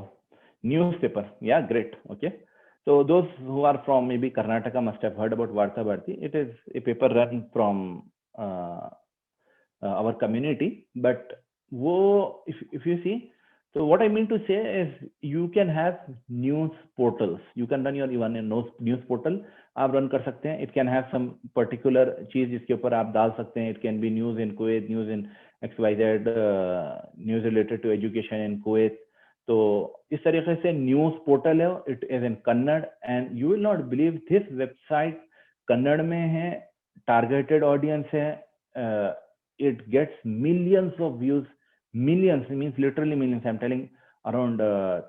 newspaper. Yeah, great. Okay. So those who are from maybe Karnataka must have heard about Varta Bharti. It is a paper run from our community. But if you see, so what I mean to say is you can have news portals. You can run your even a news portal. आप run कर सकते हैं. It can have some particular चीज जिसके ऊपर आप डाल सकते हैं. It can be news in Kuwait, news in XYZ, news related to education in Kuwait. तो इस तरीके से न्यूज पोर्टल है. It is in Kannada and you will not believe this website Kannada में है, टारगेटेड ऑडियंस है. It gets millions of views, millions, means literally millions. I'm telling around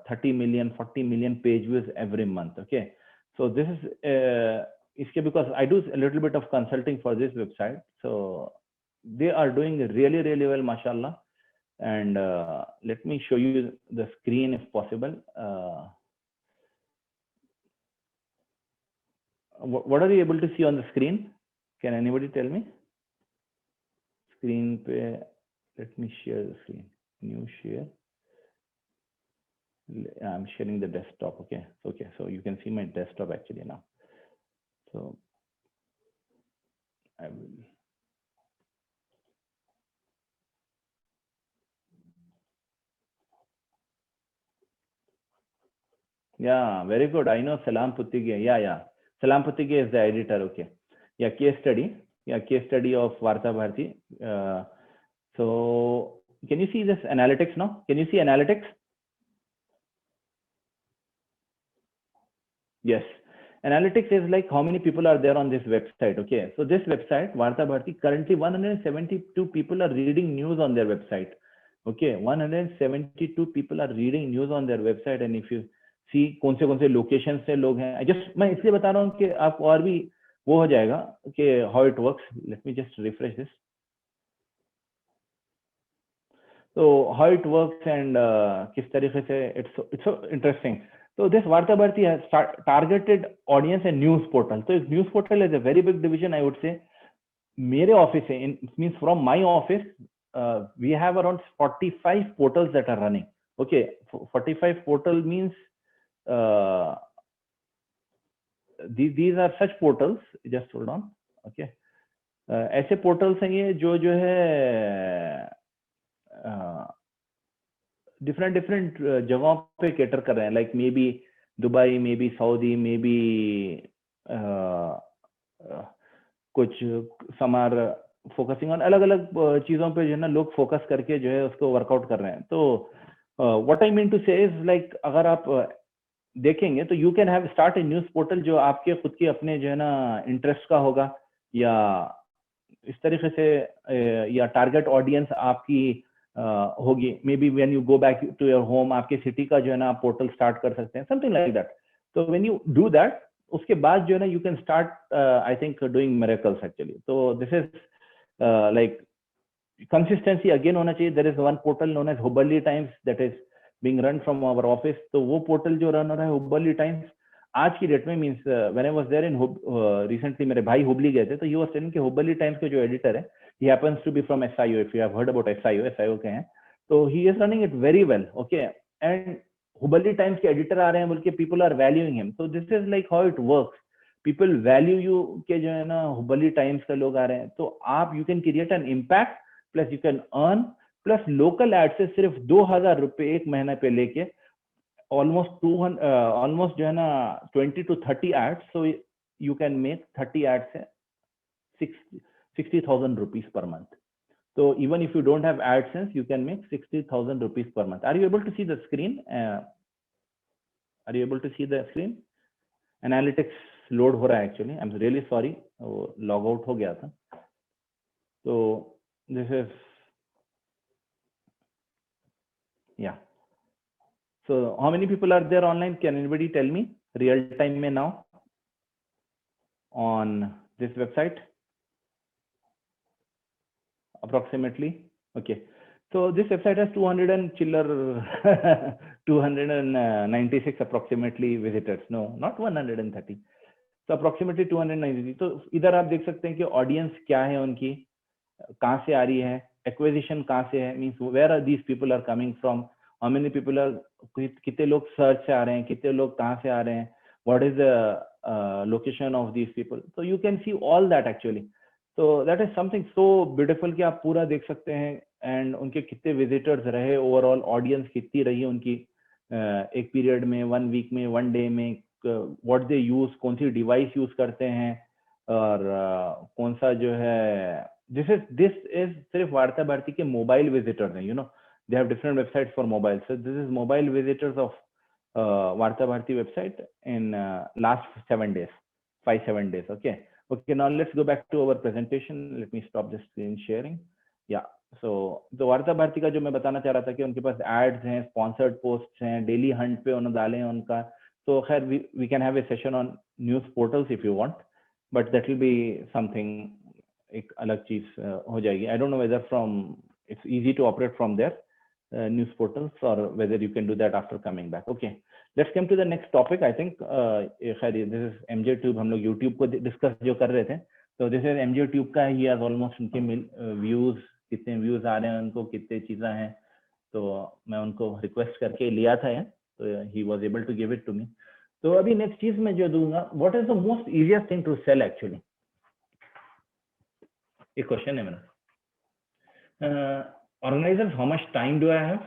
30 million, 40 million page views every month. Okay, so this is because I do a little bit of consulting for this website, so they are doing really well, mashallah. And let me show you the screen if possible. What are you able to see on the screen? Can anybody tell me? Screen pe, let me share the screen. New share. I'm sharing the desktop. Okay, so you can see my desktop actually now. So I will. Yeah, very good. I know Salam Puttige. Yeah. Salam Puttige is the editor. Okay. Yeah, case study. Yeah, case study of Varta Bharti. So can you see this analytics now? Can you see analytics? Yes. Analytics is like how many people are there on this website. Okay. So this website, Varta Bharti, currently 172 people are reading news on their website. Okay. 172 people are reading news on their website. And if you see कौन से location से लोग हैं, मैं इसलिए बता रहा हूँ कि आप और भी वो हो जाएगा कि how it works. Let me just refresh this. So how it works and किस तरीके से it's so interesting. So this Varta Bharti has targeted audience and news portal. So news portal is a very big division, I would say. मेरे office है, it means from my office, we have around 45 portals that are running. Okay, 45 portal means these are such portals. Just hold on. Okay, ऐसे portals हैं ये जो है different जगहों पे cater कर रहे हैं, like maybe Dubai, maybe Saudi, maybe कुछ some are focusing on अलग चीजों पे जो है ना लोग focus करके जो है उसको workout कर रहे हैं. तो what I mean to say is like अगर आप देखेंगे तो you can have start a news portal जो आपके खुद के अपने जो है ना interest का होगा, या इस तरीके से या target audience आपकी होगी. Maybe when you go back to your home, आपके city का जो है ना आप portal start कर सकते हैं, something like that. So when you do that, उसके बाद जो है ना you can start I think doing miracles actually. So this is like consistency again होना चाहिए. There is one portal known as Hubballi Times that is being run from our office. तो वो portal जो run हो रहा है Hubballi Times आज की डेट में, means when I was there in recently मेरे भाई हुबली गए थे, तो he was telling कि Hubballi Times के जो editor है, he happens to be from SIO. If you have heard about SIO के हैं, तो he is running it very well. Okay, and Hubballi Times के editor आ रहे हैं बोल के people are valuing him. So this is like how it works. People value you के जो है ना Hubballi Times के लोग आ रहे हैं, तो आप you can create an impact, plus you can earn, plus local ads से सिर्फ 2000 रुपए एक महीने पे लेके almost 200 almost जो है ना 20 to 30 ads. So you can make 30 ads से 60,000 rupees per month. So even if you don't have AdSense, you can make 60,000 rupees per month. Are you able to see the screen? Are you able to see the screen? Analytics load हो रहा है actually. I'm really sorry. Log out हो गया था. So this is, yeah. So how many people are there online? Can anybody tell me real time में now on this website? Approximately. Okay. So this website has 200 and chiller 296 approximately visitors. No, not 130. So approximately 290. तो इधर आप देख सकते हैं कि audience क्या है उनकी, कहाँ से आ रही है, acquisition कहाँ से है, means where are these people are coming from, how many people are, कितने लोग सर्च से आ रहे हैं, कितने लोग कहाँ से आ रहे हैं, what is the location of these people. तो you can see all that actually. तो that is something so beautiful कि आप पूरा देख सकते हैं. एंड उनके कितने विजिटर्स रहे, ओवरऑल ऑडियंस कितनी रही उनकी एक पीरियड में, 1 वीक में, 1 डे में, व्हाट दे यूज, कौन सी डिवाइस यूज करते हैं, और कौन सा जो है, दिस इज सिर्फ वार्ता भारती के मोबाइल विजिटर्स हैं. You know they have different websites for mobile. So this is mobile visitors of वार्ता Bharti website in last 7 days, 5-7 days. Okay, now let's go back to our presentation. Let me stop this screen sharing. Yeah, so तो वार्ता भारती का जो मैं बताना चाह रहा था कि उनके पास एड्स हैं, स्पॉन्सर्ड पोस्ट्स हैं, डेली हंट पे उन्होंने डाले हैं उनका. तो खैर we can have a session on news portals if you want, but that will be something, एक अलग चीज हो जाएगी. I don't know whether from it's easy to operate from there news portals or whether you can do that after coming back. Okay, let's come to the next topic. I think this is MJTube. हम लोग YouTube को discuss जो कर रहे थे, तो this is MJTube का. ही has almost उनके व्यूज, कितने व्यूज आ रहे हैं उनको, कितने चीजें हैं. तो मैं उनको रिक्वेस्ट करके लिया था, तो he was able to give it to me. तो अभी नेक्स्ट चीज मैं जो दूंगा, what is the most easiest thing to sell actually? एक क्वेश्चन है मेरा. Organizers, how much time do I have?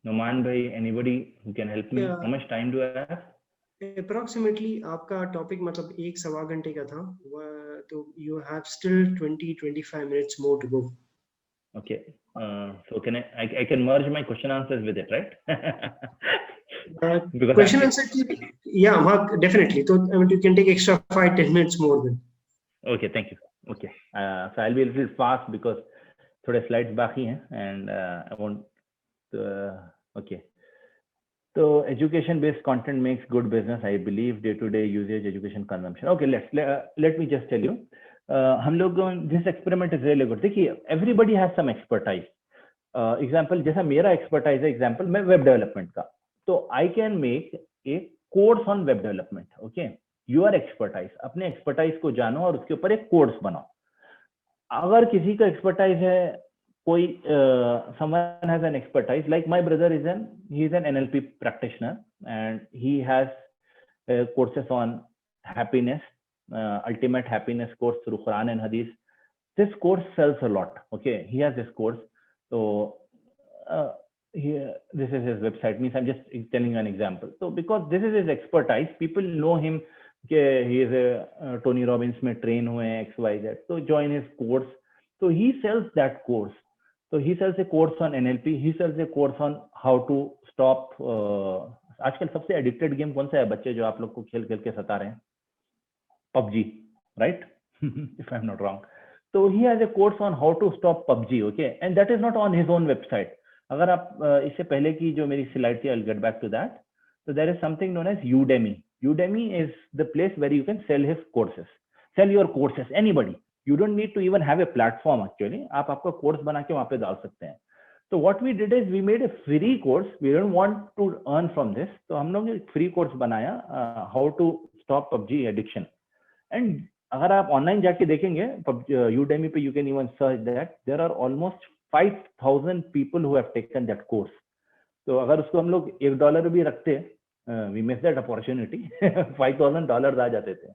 Noman bhai, anybody who can help me? Yeah. How much time do I have? Approximately आपका topic मतलब 1-1.25 घंटे का था, तो you have still 20-25 minutes more to go. Okay, so can I can merge my question answers with it, right? Because question answer, yeah, definitely. So I mean, you can take extra 5-10 minutes more then. Okay, thank you. Okay, so I'll be a little fast because थोड़े slides बाकी हैं, and I want okay. So education based content makes good business, I believe. Day to day usage, education consumption. Okay, let me just tell you. हम लोग, this experiment is really good. देखिए, everybody has some expertise. Example, जैसा मेरा expertise है, example मैं web development का, तो I can make a course on web development. Okay, your expertise, अपने expertise को जानो और उसके ऊपर एक course बनाओ. अगर किसी का expertise है, कोई someone has an expertise, like my brother he is an NLP practitioner and he has courses on happiness, ultimate happiness course through Quran and Hadith. This course sells a lot. Okay, he has this course. So this is his website. Means I'm just telling you an example. So because this is his expertise, people know him. He is a Tony Robbins में train हुए हैं, XYZ. So join his course. So he sells that course. So he sells a course on NLP. He sells a course on how to stop. आजकल सबसे addicted game कौन सा है बच्चे जो आप लोग को खेल के सता रहे हैं? PUBG, right? If I'm not wrong. So he has a course on how to stop PUBG. Okay, and that is not on his own website. अगर आप इससे पहले की जो मेरी स्लाइड थी, I'll get back to that. So there is something known as Udemy. Udemy is the place where you can sell his courses. Sell your courses. Anybody. You don't need to even have a platform actually. आप आपका course बना के वहाँ पे डाल सकते हैं. So what we did is we made a free course. We don't want to earn from this. तो हम लोग ने एक free course बनाया, how to stop PUBG addiction. And अगर आप ऑनलाइन जाके देखेंगे Udemy पे, you can even search that there are almost 5,000 people who have taken that course. तो अगर उसको हम लोग $1 भी रखते, we miss that opportunity. $5,000 आ जाते थे.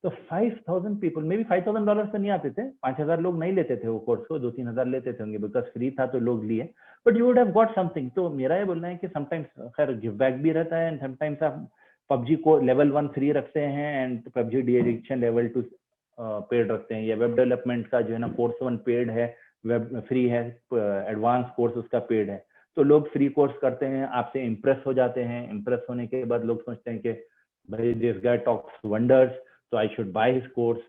तो 5,000 people, मे बी $5,000 तो नहीं आते थे, 5,000 लोग नहीं लेते थे वो कोर्स को, 2-3 हज़ार लेते थे होंगे, बिकॉज फ्री था तो लोग लिए, but you would have got something. तो मेरा ये बोलना है कि समटाइम्स खैर गिव बैक भी रहता है, एंड समटाइम्स आप PUBG को लेवल 1 फ्री रखते हैं and PUBG D-addiction level 2 paid रखते हैं, या वेब डेवलपमेंट का जो है ना कोर्स 1 पेड है, वेब फ्री है, एडवांस कोर्स उसका पेड है. तो लोग फ्री कोर्स करते हैं, आपसे इम्प्रेस हो जाते हैं. इम्प्रेस होने के बाद लोग सोचते हैं कि भाई this guy talks wonders, so I should buy his course.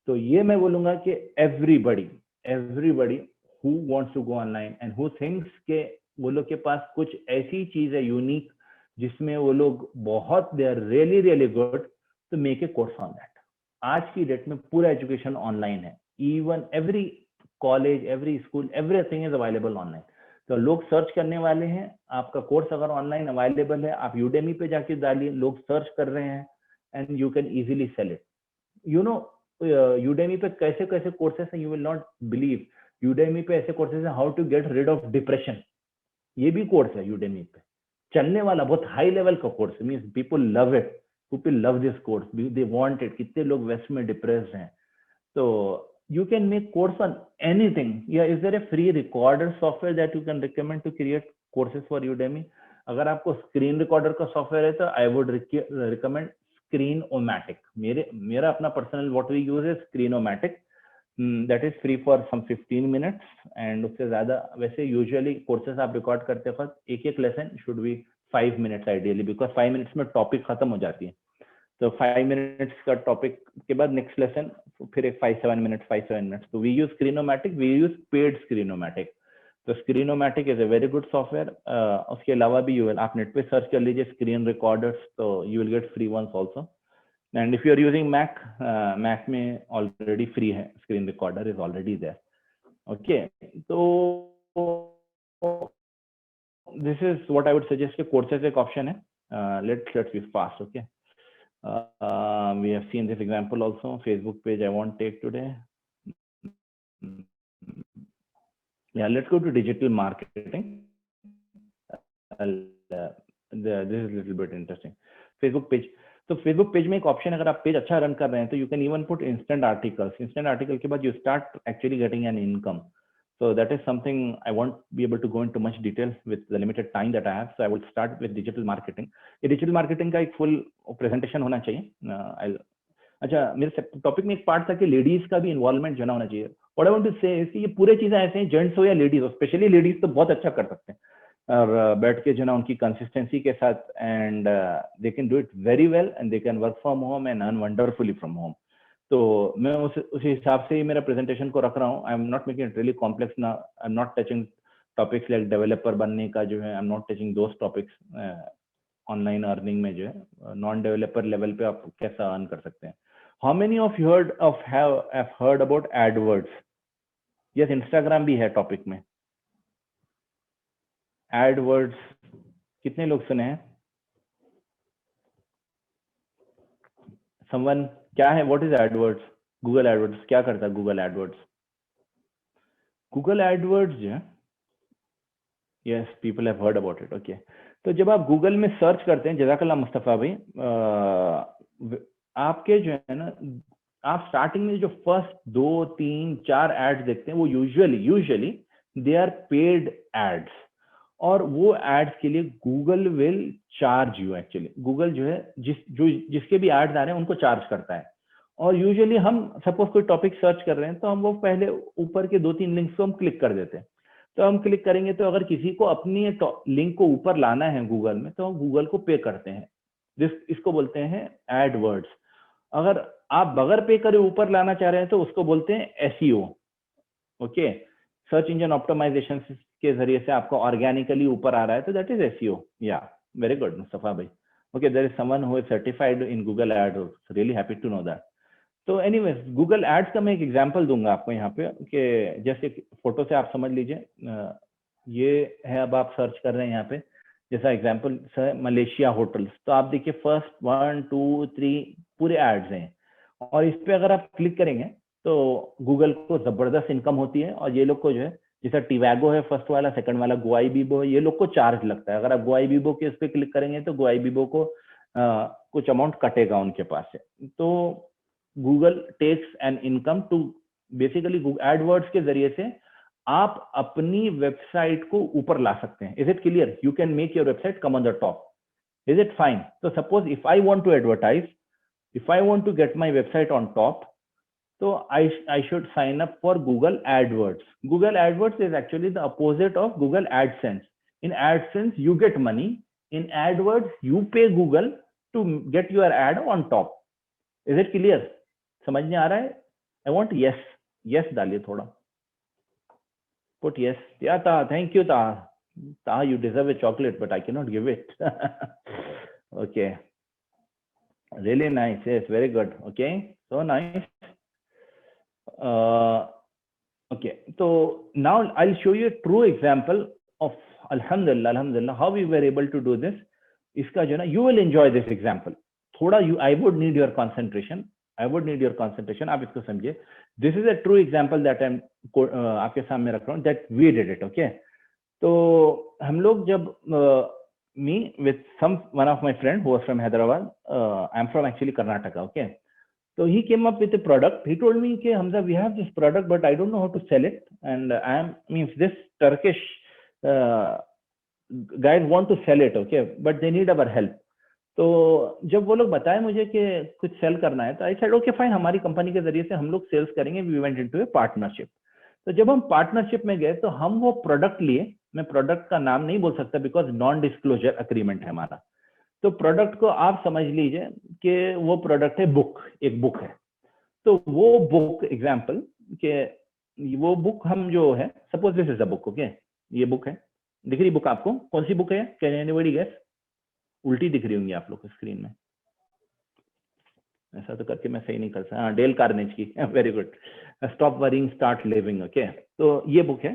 तो ये मैं बोलूंगा कि everybody who wants to go online and who thinks के वो लोग के पास कुछ ऐसी चीज है यूनिक जिसमें वो लोग बहुत they are really good, to make a course on that. आज की डेट में पूरा एजुकेशन ऑनलाइन है. Even every college, every school, everything is available online. तो लोग सर्च करने वाले हैं, आपका कोर्स अगर ऑनलाइन अवेलेबल है, आप Udemy पे जाके डालिए, लोग सर्च कर रहे हैं, and you can easily sell it. You know, Udemy पे कैसे कैसे कोर्सेस हैं, you will not believe. Udemy पे ऐसे कोर्सेस हैं, how to get rid of depression, ये भी कोर्स है यूडेमी पे, चलने वाला बहुत हाई लेवल का course, means people love it, people love this course, they want it. कितने लोग वेस्ट में डिप्रेस्ड हैं, तो you can make course on anything. Yeah, is there a free recorder software that you can recommend to create courses for Udemy? अगर आपको screen recorder का software है तो आई वुड रिकमेंड स्क्रीन-ओ-मैटिक। मेरा अपना पर्सनल व्हाट वी यूज है screen o matic, that is free for some 15 minutes and उससे ज्यादा वैसे यूजुअली कोर्सेस आप रिकॉर्ड करते वक्त एक एक lesson should be 5 minutes ideally, because 5 minutes में टॉपिक खत्म हो जाती है। तो 5 मिनट्स का टॉपिक के बाद नेक्स्ट लेसन फिर एक 5-7 मिनट्स। तो we use Screenomatic, we use paid Screenomatic. तो Screenomatic is a very good software. उसके अलावा भी आप नेट पे सर्च कर लीजिए स्क्रीन रिकॉर्डर्स, तो you will get free ones also. And if you are using Mac में ऑलरेडी फ्री है, screen recorder is already there. Okay, तो this is what I would suggest. Courses एक option है, let's be fast. Okay, we have seen this example also. Facebook page I won't take today. Yeah, let's go to digital marketing. This is a little bit interesting. Facebook page. तो Facebook page में एक option, अगर आप page अच्छा run कर रहे हैं तो you can even put instant articles. Instant article के बाद you start actually getting an income. So that is something I won't be able to go into much detail with the limited time that I have. So I will start with digital marketing. ये digital marketing का एक full presentation होना चाहिए. अच्छा, मेरे topic में एक part था कि लेडीज का भी इन्वॉल्वमेंट जो होना चाहिए. What I want to say is कि ये पूरे चीजें ऐसे हैं, जेंट्स हो या लेडीज हो, स्पेशली लेडीज तो बहुत अच्छा कर सकते हैं और बैठ के जो ना उनकी कंसिस्टेंसी के साथ, and they can do it very well and they can work from home and earn wonderfully from home. तो मैं उस हिसाब से ही मेरा प्रेजेंटेशन को रख रहा हूँ. I am not making it really complex ना. I am not touching topics like developer बनने का जो है, I am not touching those topics. Online earning में जो है नॉन डेवलपर लेवल पे आप कैसा अर्न कर सकते हैं. How many of you have heard about AdWords? Yes, Instagram भी है टॉपिक में. एडवर्ड्स कितने लोग सुने हैं? समवन, क्या है? What is AdWords? Google AdWords क्या करता है? गूगल एडवर्ड्स, गूगल एडवर्ड्स जो है, yes, people have heard about it. Okay, तो जब आप गूगल में सर्च करते हैं, जज़ाकल्लाह मुस्तफा भाई, आपके जो है ना, आप स्टार्टिंग में जो फर्स्ट 2, 3, 4 एड्स देखते हैं वो usually they are paid ads, और वो एड्स के लिए Google will charge you. Actually Google जो है जिसके भी एड्स आ रहे हैं उनको चार्ज करता है. और यूजुअली हम सपोज कोई टॉपिक सर्च कर रहे हैं तो हम वो पहले ऊपर के 2-3 लिंक्स को हम क्लिक कर देते हैं. तो हम क्लिक करेंगे तो अगर किसी को अपनी लिंक को ऊपर लाना है गूगल में तो हम गूगल को पे करते हैं. इसको बोलते हैं एडवर्ड्स. अगर आप बगैर पे करे ऊपर लाना चाह रहे हैं तो उसको बोलते हैं SEO. Okay, search engine optimisation के जरिए से आपको ऑर्गेनिकली ऊपर आ रहा है तो दैट इज एसईओ. या वेरी गुड मुस्तफा भाई. Okay, there is someone who is certified in Google AdWords. Really happy to know that. तो एनीवेज, गूगल एड्स का मैं एक एग्जांपल दूंगा आपको यहाँ पे कि जैसे फोटो से आप समझ लीजिए, ये है, अब आप सर्च कर रहे हैं यहाँ पे, जैसा एग्जांपल है मलेशिया होटल्स. तो आप देखिए फर्स्ट 1, 2, 3 पूरे एड्स हैं, और इस पे अगर आप क्लिक करेंगे तो गूगल को जबरदस्त इनकम होती है. और ये लोग को जो है, जैसा टिवागो है फर्स्ट वाला, सेकंड वाला गोआई बीबो है, ये लोग को चार्ज लगता है. अगर आप गोआई बीबो के इस पे क्लिक करेंगे तो गोआई बीबो को कुछ अमाउंट कटेगा उनके पास से. तो Google takes an income to basically AdWords के जरिए से आप अपनी वेबसाइट को ऊपर ला सकते हैं. Is it clear? You can make your website come on the top. Is it fine? तो suppose if I want to advertise, if I want to get my website on top, so I should sign up for Google AdWords. Google AdWords is actually the opposite of Google AdSense. In AdSense, you get money. In AdWords, you pay Google to get your ad on top. Is it clear? समझ में आ रहा है? I want yes. Yes डालिए थोड़ा. Put yes. Yeah, Ta. Thank you, Ta. Ta, you deserve a chocolate, but I cannot give it. Okay. Really nice. Yes, very good. Okay, so nice. Okay, so now I'll show you a true example of alhamdulillah how we were able to do this. Iska jo na, you will enjoy this example. Thoda I would need your concentration. I would need your concentration, आप इसको समझिए. This is a true example that I am आपके सामने रख रहा हूँ, that we did it. Okay, तो हम लोग जब me with one of my friend who was from Hyderabad, I'm from actually Karnataka. Okay, so he came up with a product. He told me, "Okay, Hamza, we have this product, but I don't know how to sell it, and this Turkish guys want to sell it, okay, but they need our help." तो जब वो लोग बताए मुझे कि कुछ cell करना है, तो आई सेड ओके फाइन, हमारी कंपनी के जरिए से हम लोग सेल्स करेंगे. We went into a partnership. तो जब हम पार्टनरशिप में गए तो हम वो प्रोडक्ट लिए, मैं प्रोडक्ट का नाम नहीं बोल सकता बिकॉज नॉन डिस्क्लोजर अग्रीमेंट है हमारा. तो प्रोडक्ट को आप समझ लीजिए कि वो प्रोडक्ट है बुक, एक बुक है. तो वो बुक एग्जाम्पल के वो बुक हम जो है, suppose this is a book. Okay, ये बुक है, दिख रही बुक आपको? कौन सी बुक है? Can anybody guess? उल्टी दिख रही होंगी आप लोग को स्क्रीन में. ऐसा तो करके मैं सही नहीं कर सकता. हाँ, डेल कार्नेज की. Very good. Stop worrying start living. Okay, तो ये बुक है.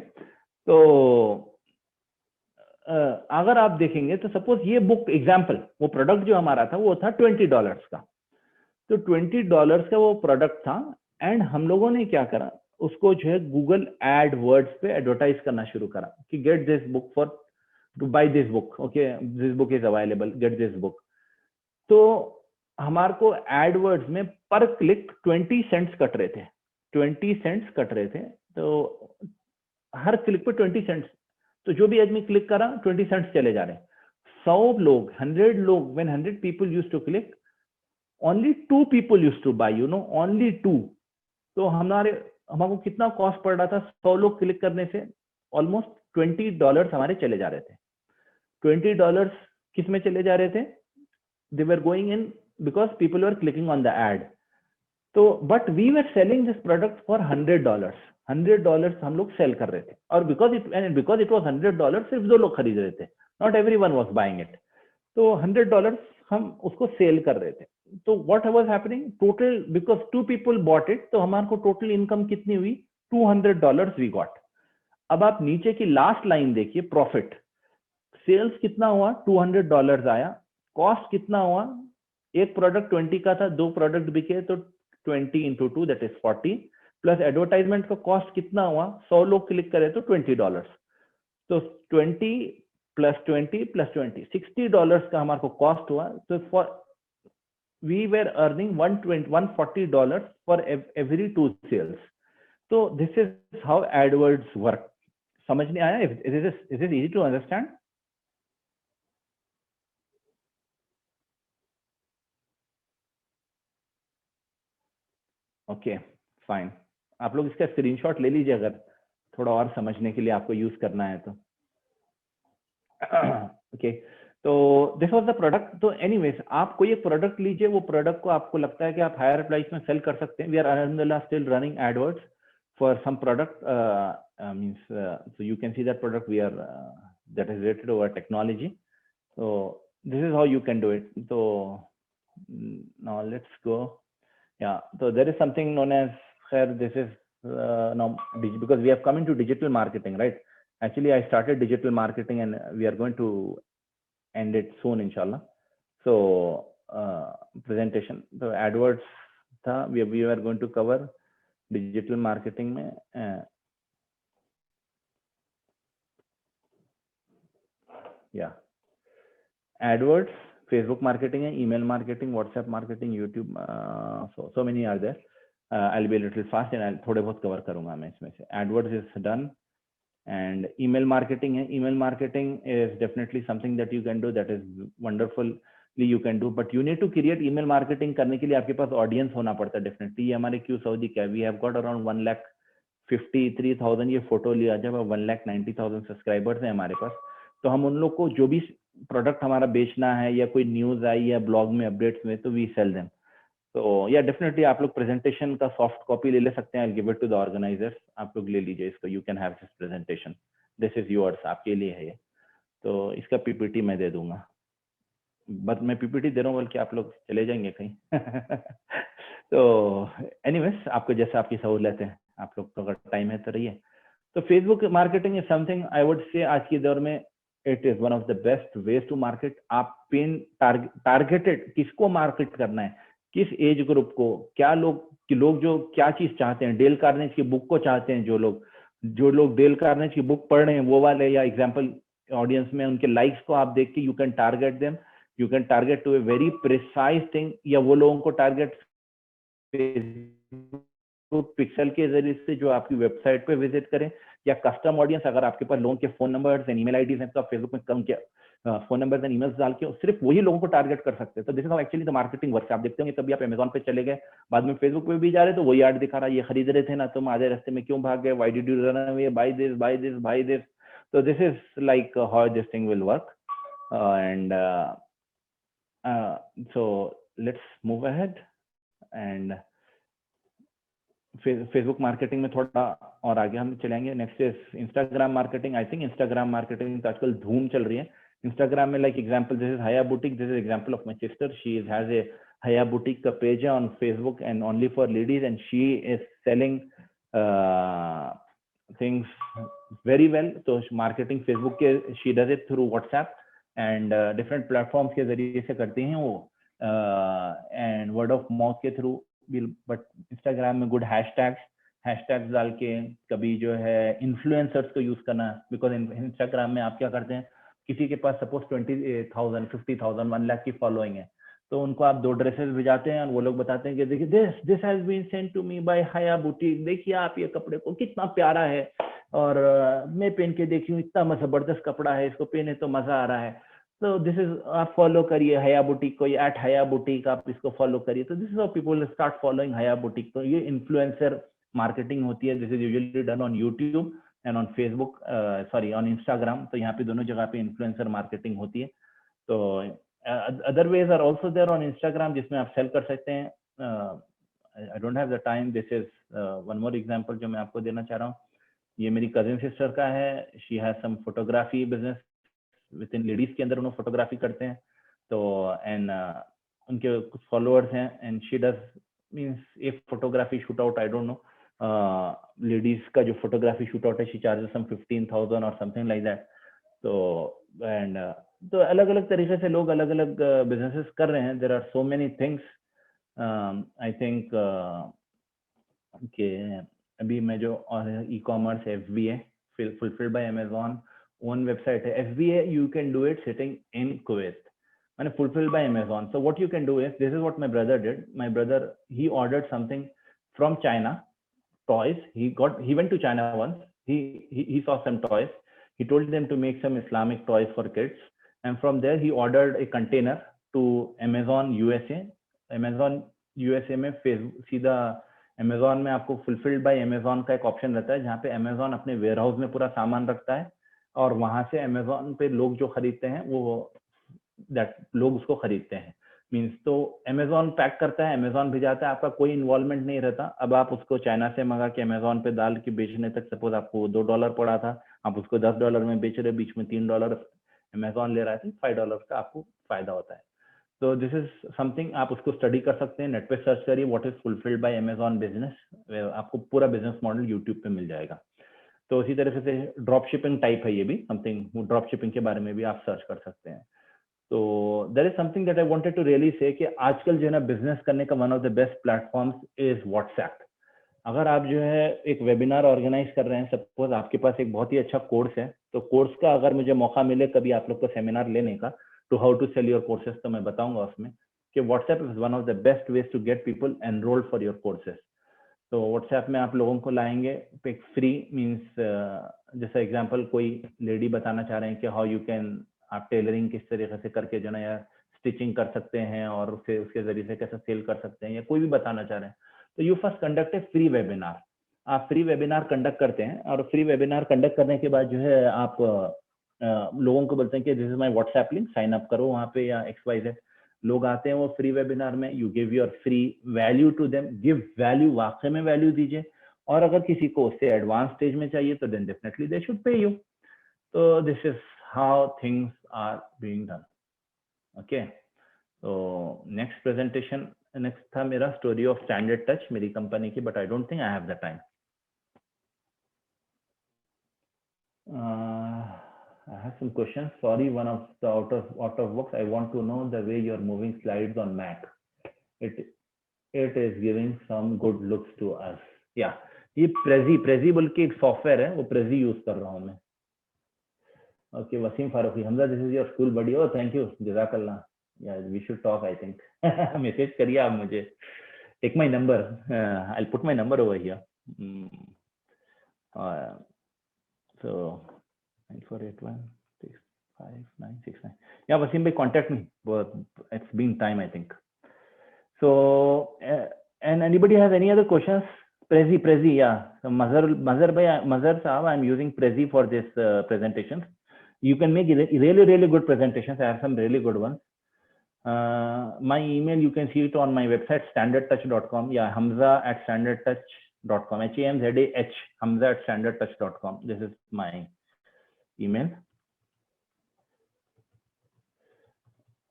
तो अगर आप देखेंगे तो सपोज ये बुक एग्जाम्पल, वो प्रोडक्ट जो हमारा था वो था $20 का. तो $20 का वो प्रोडक्ट था. एंड हम लोगों ने क्या करा, उसको जो है गूगल एड वर्ड्स पे एडवर्टाइज करना शुरू करा कि get this book for to buy this book. Okay, this book is available, get this book. तो हमारे को एडवर्ड्स में पर क्लिक 20 सेंट्स कट रहे थे. 20 सेंट्स कट रहे थे. तो हर क्लिक पे 20 सेंट्स. तो जो भी आदमी क्लिक करा 20 सेंट्स चले जा रहे. 100 लोग, 100 लोग, when 100 people used to click, only 2 people used to buy, only 2. तो हमको कितना कॉस्ट पड़ रहा था 100 लोग क्लिक करने से? ऑलमोस्ट $20 हमारे चले जा रहे थे. $20 किस में चले जा रहे थे? They were going in because people were clicking on the ad. तो but we were selling this product for $100. $100 हम लोग सेल कर रहे थे. और because it was $100, सिर्फ 2 लोग खरीद रहे थे. Not everyone was buying it. तो $100 हम उसको सेल कर रहे थे. तो what was happening? Total, because 2 people bought it, तो हमारे को टोटल इनकम कितनी हुई? $200 we got. अब आप नीचे की लास्ट लाइन देखिए, प्रॉफिट. सेल्स कितना हुआ? $200 आया. कॉस्ट कितना हुआ? एक प्रोडक्ट 20 का था, 2 प्रोडक्ट बिके, तो 20 into 2 that is 40. Plus advertisement का कॉस्ट कितना हुआ? 100 लोग क्लिक करे तो $20. तो 20 प्लस 20 प्लस 20, $60 का हमारे को कॉस्ट हुआ. तो for we were earning $140 for every 2 sales. तो this is how AdWords work. समझ नहीं आया? Is it easy to understand? Okay fine. आप लोग इसका स्क्रीनशॉट ले लीजिए अगर थोड़ा और समझने के लिए आपको यूज करना है तो. ओके, तो दिस वाज द प्रोडक्ट. तो एनीवेज, आप कोई एक प्रोडक्ट लीजिए, वो प्रोडक्ट को आपको लगता है कि आप हायर प्राइस में सेल कर सकते हैं. वी आर अलहमदुलिल्लाह still running AdWords for some product. Means so you can see that product we are that is related to our technology. So this is how you can do it. So now let's go. Yeah, so there is something known as here. This is now because we have come into digital marketing, right? Actually, I started digital marketing and we are going to end it soon, inshallah. So presentation. So AdWords tha, we are going to cover digital marketing mein. Yeah, AdWords, Facebook marketing, email marketing, WhatsApp marketing, YouTube. So many are there. I'll be a little fast and I'll थोड़े बहुत cover करूँगा मैं इसमें से. AdWords is done and email marketing है. Email marketing is definitely something that you can do. That is wonderfully you can do. But you need to create email marketing. करने के लिए आपके पास audience होना पड़ता है definitely. ये हमारे Q Saudi क्या? We have got around 1,53,000 ये फोटो लिया. जब 1,90,000 सब्सक्राइबर्स हैं हमारे पास, तो हम उन लोग को जो भी प्रोडक्ट हमारा बेचना है या कोई न्यूज आई या ब्लॉग में अपडेट्स में, तो वी सेल देम. तो या डेफिनेटली आप लोग प्रेजेंटेशन का सॉफ्ट कॉपी ले सकते हैं. I give it to the organisers. आप लोग ले लीजिए इसको. You can have this presentation. This is yours, आपके लिए है ये. तो इसका पीपीटी मैं दे दूंगा. बट मैं पीपीटी दे रहा हूँ बल्कि आप लोग चले जाएंगे कहीं. तो एनीवेज, आपको जैसे आपकी सहूलियत है, आप लोग तो अगर टाइम है तो रहिए. तो Facebook marketing is something I would say आज के दौर में it is one of the best ways to market. आप पेन टारगेटेड किसको मार्केट करना है, किस एज ग्रुप को, क्या लोग जो क्या चीज चाहते हैं, डेल कार्नेज की बुक को चाहते हैं, जो लोग डेल कार्नेज की बुक पढ़ रहे हैं वो वाले, या एग्जाम्पल ऑडियंस में उनके लाइक्स को आप देख के you can target them, you can target to a very precise thing, या वो लोगों को टारगेट पिक्सल के जरिए से जो आपकी वेबसाइट पे विजिट करें, या कस्टम ऑडियंस, अगर आपके पास लोगों के phone numbers and email IDs हैं तो आप फेसबुक में कम क्या फोन नंबर्स एंड ईमेल्स डाल के सिर्फ वही लोगों को टारगेट कर सकते हैं। तो this is how actually the marketing work. आप देखते होंगे कभी आप अमेजोन पे चले गए, बाद में फेसबुक पे भी जा रहे तो वही ऐड दिखा रहा, ये खरीद रहे थे ना तुम, आधे रास्ते में क्यों भाग गए, why did you run away, by this by this by this. तो this is like how this thing will work, and so let's move ahead and Facebook marketing में थोड़ा और आगे हम चलेंगे। Next is Instagram marketing. I think Instagram marketing तो आजकल धूम चल रही है। इंस्टाग्राम में like example this is Haya boutique, this is example of my sister, she has a हया बुटीक का पेज है on Facebook and only for ladies, and she is selling things very well. तो मार्केटिंग फेसबुक के she does it through WhatsApp and different platforms के जरिए से करती हैं वो, एंड वर्ड ऑफ माउथ के थ्रू। बट इंस्टाग्राम में गुड हैशटैग्स डाल के, कभी जो है इन्फ्लुएंसर्स को यूज करना, बिकॉज इंस्टाग्राम में आप क्या करते हैं, किसी के पास सपोज 20,000 50,000 1 लाख की फॉलोइंग है, तो उनको आप 2 ड्रेसेस भेजाते हैं और वो लोग बताते हैं कि देखिए this has been sent to me by Haya boutique, देखिए आप ये कपड़े को कितना प्यारा है, और मैं पहन के देखी हूँ, इतना जबरदस्त कपड़ा है, इसको पहने तो मजा आ रहा है। तो दिस इज, आप फॉलो करिए हया बुटीक को, एट हया बुटीक आप इसको फॉलो करिए। तो this is how people start following हया बुटीक। तो ये इन्फ्लुएंसर मार्केटिंग होती है। This is usually done on YouTube and on Facebook, sorry on Instagram. तो यहाँ पे दोनों जगह पे इन्फ्लुएंसर मार्केटिंग होती है। तो other ways are also there on Instagram जिसमें आप सेल कर सकते हैं। I don't have the time, this is one more example जो मैं आपको देना चाह रहा हूँ। ये मेरी कजिन सिस्टर का है, she has some photography business within ladies के अंदर, उन्होंने फोटोग्राफी करते हैं। तो एंड उनके कुछ फॉलोअर्स हैं, एंड शी डज मींस एक photography shoot out, I don't no, ladies का जो फोटोग्राफी शूट आउट है, शी चार्जेस सम 15,000 और समथिंग लाइक दैट। तो एंड तो अलग अलग तरीके से लोग अलग अलग बिजनेसेस कर रहे हैं। There are so many things. I think कि अभी मैं जो e-commerce FBA fulfilled by Amazon own website है, FBA you can do it sitting in Kuwait, मैंने fulfilled by Amazon. So what you can do is, this is what my brother did. My brother, he ordered something from China, toys. He went to China once. He saw some toys. He told them to make some Islamic toys for kids, and from there he ordered a container to Amazon USA. Amazon USA में सीधा Amazon में आपको fulfilled by Amazon का एक option रहता है, जहाँ पे Amazon अपने वेयर हाउस में पूरा सामान रखता है, और वहां से Amazon पे लोग जो खरीदते हैं वो लोग उसको खरीदते हैं। मीन्स तो अमेजोन पैक करता है, अमेजोन भिजाता है, आपका कोई इन्वॉल्वमेंट नहीं रहता। अब आप उसको चाइना से मंगा के अमेजोन पे डाल के बेचने तक, सपोज आपको $2 पड़ा था, आप उसको $10 में बेच रहे, बीच में $3 अमेजोन ले रहा है, $5 का आपको फायदा होता है। तो दिस इज समथिंग आप उसको स्टडी कर सकते हैं, नेट पे सर्च करिए what is fulfilled by Amazon business, आपको पूरा बिजनेस मॉडल यूट्यूब पे मिल जाएगा। तो इसी तरह से ड्रॉप शिपिंग टाइप है ये भी, समथिंग ड्रॉप शिपिंग के बारे में भी आप सर्च कर सकते हैं। तो there is something that I wanted to really say कि आजकल जो है ना, बिजनेस करने का one of the best platforms is WhatsApp. अगर आप जो है एक वेबिनार ऑर्गेनाइज कर रहे हैं, सपोज आपके पास एक बहुत ही अच्छा कोर्स है, तो कोर्स का अगर मुझे मौका मिले कभी आप लोग को सेमिनार लेने का, to how to sell your courses, तो मैं बताऊंगा उसमें कि WhatsApp is one of the best ways to get people enrolled for your courses. तो व्हाट्सएप में आप लोगों को लाएंगे एक फ्री मीन्स, जैसा एग्जांपल कोई लेडी बताना चाह रहे हैं कि हाउ यू कैन, आप टेलरिंग किस तरीके से करके जो ना यार स्टिचिंग कर सकते हैं और उसके जरिए से कैसे सेल कर सकते हैं, या कोई भी बताना चाह रहे हैं, तो you first conduct a free webinar. आप फ्री वेबिनार कंडक्ट करते हैं, और फ्री वेबिनार कंडक्ट करने के बाद जो है आप लोगों को बोलते हैं कि this is my WhatsApp link, sign up करो वहाँ पे, या XYZ लोग आते हैं वो फ्री वेबिनार में, you give your free value to them, give value, वाकई में वैल्यू दीजिए। और अगर किसी को उससे एडवांस स्टेज में चाहिए तो then definitely they should pay you. तो this is how things are being done. Okay, तो नेक्स्ट प्रेजेंटेशन, नेक्स्ट था मेरा स्टोरी ऑफ स्टैंडर्ड टच, मेरी कंपनी की, but I don't think I have the time. I have some questions. Sorry, one of the out of box. I want to know the way you're moving slides on Mac. It is giving some good looks to us. Yeah, ये Prezi बोल के एक software है, वो Prezi use कर रहा हूँ मैं. Okay, Wasim Faruqi, Hamza, this is your school buddy. Oh, thank you, Jazakallah. Yeah, we should talk, I think. Message करिए आप मुझे. Take my number. I'll put my number over here. So 9481659669. Yeah, Wasim bhai, contact me. It's been time, I think. So, and anybody has any other questions? Prezi, yeah. So Mazhar Saab, I'm using Prezi for this presentations. You can make really good presentations. I have some really good ones. My email, you can see it on my website, standardtouch.com. Yeah, hamza@standardtouch.com. HAMZAH, hamza@standardtouch.com. This is my email.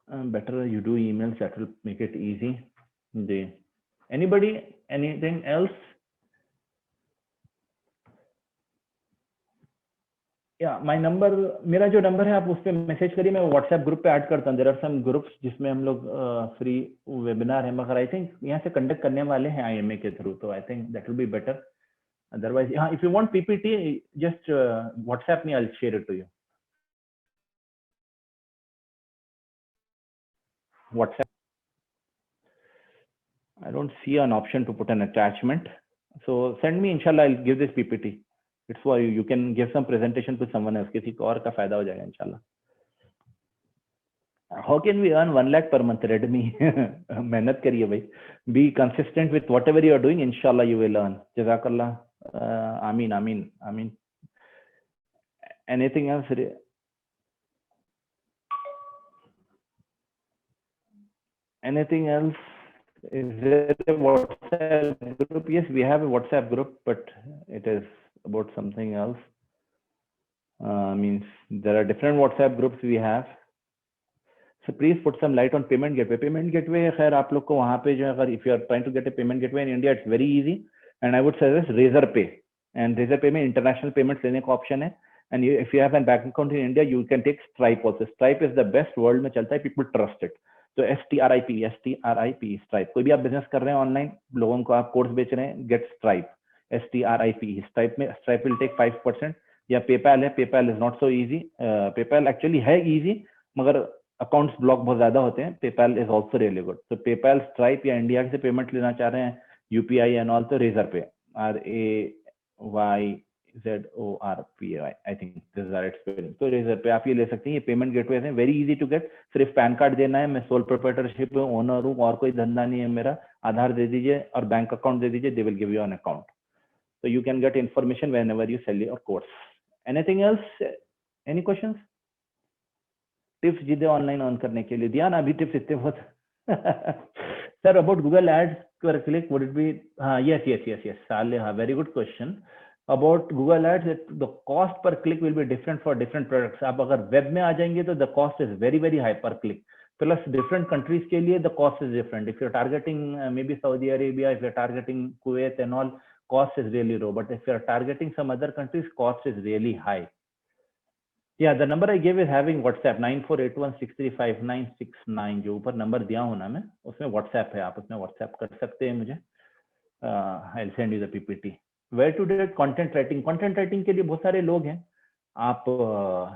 Better you do emails, that will make it easy. Anybody, anything else? Yeah, my number, मेरा जो number है आप उस पर message करिए, मैं WhatsApp group पे add करता हूँ. देयर आर सम ग्रुप्स जिसमें हम लोग फ्री वेबिनार है, मगर आई थिंक यहाँ से कंडक्ट करने वाले हैं IMA के थ्रू, तो I think that will be better. Otherwise हाँ, if you want PPT just WhatsApp me, I will share it to you. WhatsApp. I don't see an option to put an attachment. So send me, inshallah, I'll give this PPT. It's for you. You can give some presentation to someone else. किसी को और का फायदा हो जाएगा इंशाल्लाह. How can we earn 1 lakh per month? Redmi. मेहनत करिए भाई. Be consistent with whatever you are doing. Inshallah, you will earn. Jazakallah. Ameen. Anything else? Anything else? Is there a WhatsApp group? Yes, we have a WhatsApp group, but it is about something else. Means there are different WhatsApp groups we have. So please put some light on payment gateway. Payment gateway, खैर आप लोग को वहाँ पे जो अगर if you are trying to get a payment gateway in India, it's very easy, and I would suggest Razorpay. And Razorpay में international payments लेने का option है. And if you have a bank account in India, you can take Stripe also. Stripe is the best, world में चलता है, people trust it. तो STRIP, Stripe. कोई भी आप बिजनेस कर रहे हैं ऑनलाइन, लोगों को आप कोर्स बेच रहे हैं, गेट स्ट्राइप, STRIP. स्ट्राइप में स्ट्राइप विल टेक 5%. या पेपैल है, PayPal is not so easy. PayPal actually है इजी, मगर अकाउंट्स ब्लॉक बहुत ज्यादा होते हैं. PayPal is also really good. तो पेपैल, स्ट्राइप या इंडिया से पेमेंट लेना चाह रहे हैं, UPI एंड ऑल, तो Razorpay, RAYZORPAY, I think this is right spelling. तो Razorpay आप ये ले सकते हैं. ये पेमेंट गेटवे है, वेरी इजी टू गेट. सिर्फ पैन कार्ड देना है, मैं सोल प्रोप्राइटरशिप ओनर हूँ और कोई धंधा नहीं है मेरा. आधार दे दीजिए और बैंक अकाउंट दे दीजिए, दे will give you an account. So you can get information whenever you sell your course. Anything else? Any questions? Tips जिदे ऑनलाइन ऑन करने के लिए दिया ना, अभी टिप्स इतने बहुत. Sir, about Google Ads per click, would it be? Yes. Saleh, very good question. About Google Ads, the cost per click will be different for different products. आप अगर वेब में आ जाएंगे तो the cost is very high per click. Plus different countries के लिए the cost is different. If you're targeting maybe Saudi Arabia, if you're targeting Kuwait and all, cost is really low. But if you're targeting some other countries, cost is really high. Yeah, the number I gave is having WhatsApp 9481635969. जो ऊपर number दिया हूं ना मैं, उसमें WhatsApp है, आप उसमें WhatsApp कर सकते हैं मुझे. I'll send you the PPT. Where to do content writing? Content writing के लिए बहुत सारे लोग हैं, आप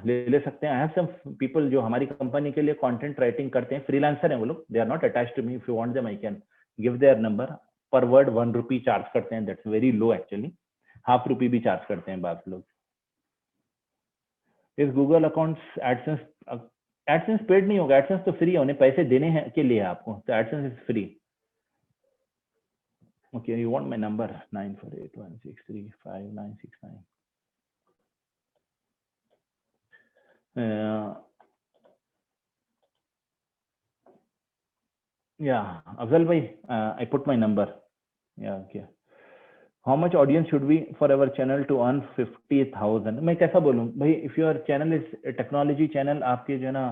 ले सकते हैं. I have some people जो हमारी कंपनी के लिए content writing करते हैं, freelancer हैं वो लोग. They are not attached to me. If you want them, I can give their number. Per word 1 rupee charge करते हैं. That's very low actually. ½ रुपये भी चार्ज करते हैं बात लोग. इस गूगल अकाउंट्स एडसेंस पेड नहीं होगा. एडसेंस तो फ्री है, उन्हें पैसे देने हैं के लिए आपको, तो AdSense is free. Okay, you want my number 9481635969. Yeah, Afzal bhai, I put my number. Yeah, okay. How much audience should we for our channel to earn 50,000? मैं कैसा बोलूँ भाई, if your channel is a technology channel, आपके जो है ना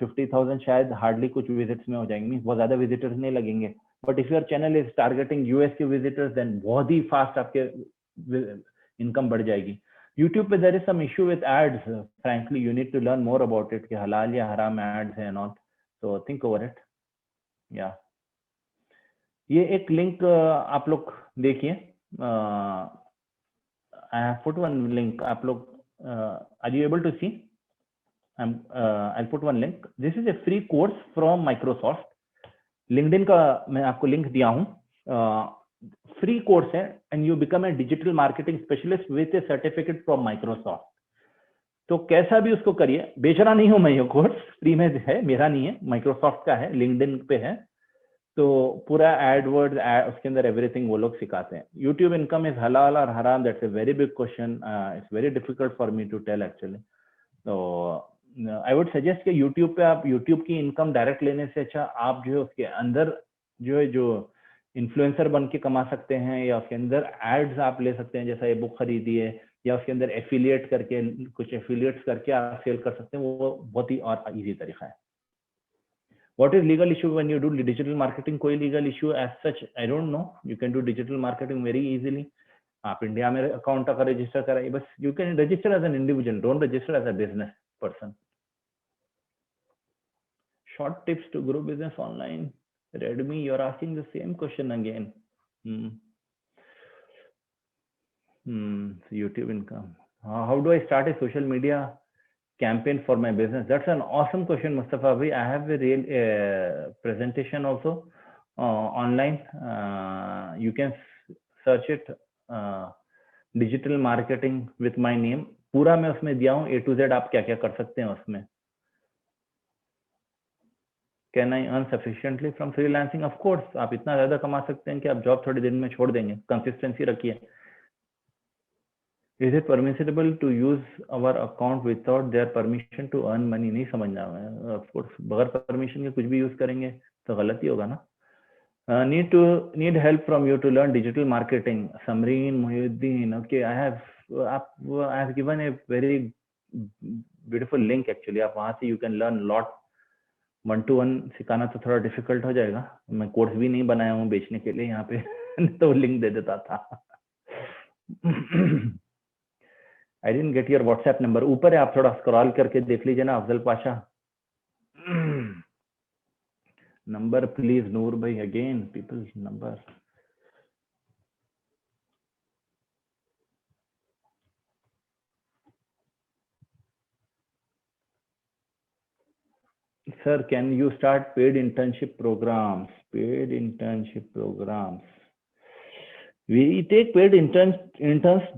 50,000 शायद hardly कुछ विजिट्स में हो जाएंगे, बहुत ज्यादा विजिटर्स नहीं लगेंगे. But if your channel is targeting US के विजिटर्स, देन बहुत ही फास्ट आपके इनकम बढ़ जाएगी. YouTube पे there is some issue with ads. Frankly, you need to learn more about it, कि हलाल या हराम ads है and all. So think over it. Yeah. ये एक लिंक आप लोग देखिए, I have put one link, आप लोग are you able to see? I'll put one link. This is a free course from Microsoft. LinkedIn का मैं आपको लिंक दिया हूँ, फ्री कोर्स है, and you become a digital marketing specialist with A certificate from Microsoft. तो कैसा भी उसको करिए, बेच रहा नहीं हूँ मैं, ये कोर्स फ्री में है, मेरा नहीं है, माइक्रोसॉफ्ट का है, लिंक्डइन पे है. तो पूरा एडवर्ड उसके अंदर एवरीथिंग वो लोग सिखाते हैं. यूट्यूब इनकम इज हलाल और हराम, that's a very big question. It's very difficult for me to tell actually. तो आई वुड सजेस्ट कि यूट्यूब पे आप यूट्यूब की इनकम डायरेक्ट लेने से अच्छा आप जो है उसके अंदर जो है जो इन्फ्लुएंसर बन के कमा सकते हैं, या उसके अंदर एड्स आप ले सकते हैं, जैसा ये बुक खरीदिए, या उसके अंदर एफिलिएट करके कुछ एफिलिएट्स करके आप सेल कर सकते हैं. वो बहुत ही और इजी तरीका है. What is legal issue when you do digital marketing? कोई legal issue as such I don't know. You can do digital marketing very easily. आप इंडिया में अकाउंट का रजिस्टर कराइए, बस. You can register as an individual, don't register as a business person. Short tips to grow business online. Redmi, you're asking the same question again. So YouTube income. How do I start a social media campaign for my business? That's an awesome question, Mustafa bhai. I have a real presentation also online. You can search it, digital marketing with my name. पूरा मैं उसमें दिया हूँ A to Z, आप क्या क्या कर सकते हैं उसमें. Can I earn sufficiently from freelancing? Of course, आप इतना ज्यादा कमा सकते हैं कि आप जॉब थोड़े दिन में छोड़ देंगे. कंसिस्टेंसी रखिए. Is it permissible to use our account without their permission to earn money? नहीं समझना है. Of course, बगैर परमिशन के कुछ भी यूज करेंगे तो गलत ही होगा ना. Need help from you to learn digital marketing. Samreen Muhyiddin. Okay, I have given a very beautiful link actually. आप वहाँ से you can learn lot. 1-to-1 सिखाना तो थोड़ा डिफिकल्ट हो जाएगा. मैं कोर्स भी नहीं बनाया हूँ बेचने के लिए यहाँ पे. तो लिंक दे देता था. I didn't get your WhatsApp number. ऊपर है, आप थोड़ा स्क्रॉल करके देख लीजिए ना, अफजल पाशा. नंबर प्लीज नूर भाई, again people number. Sir, can you start paid internship programs? Paid internship programs. We take paid interns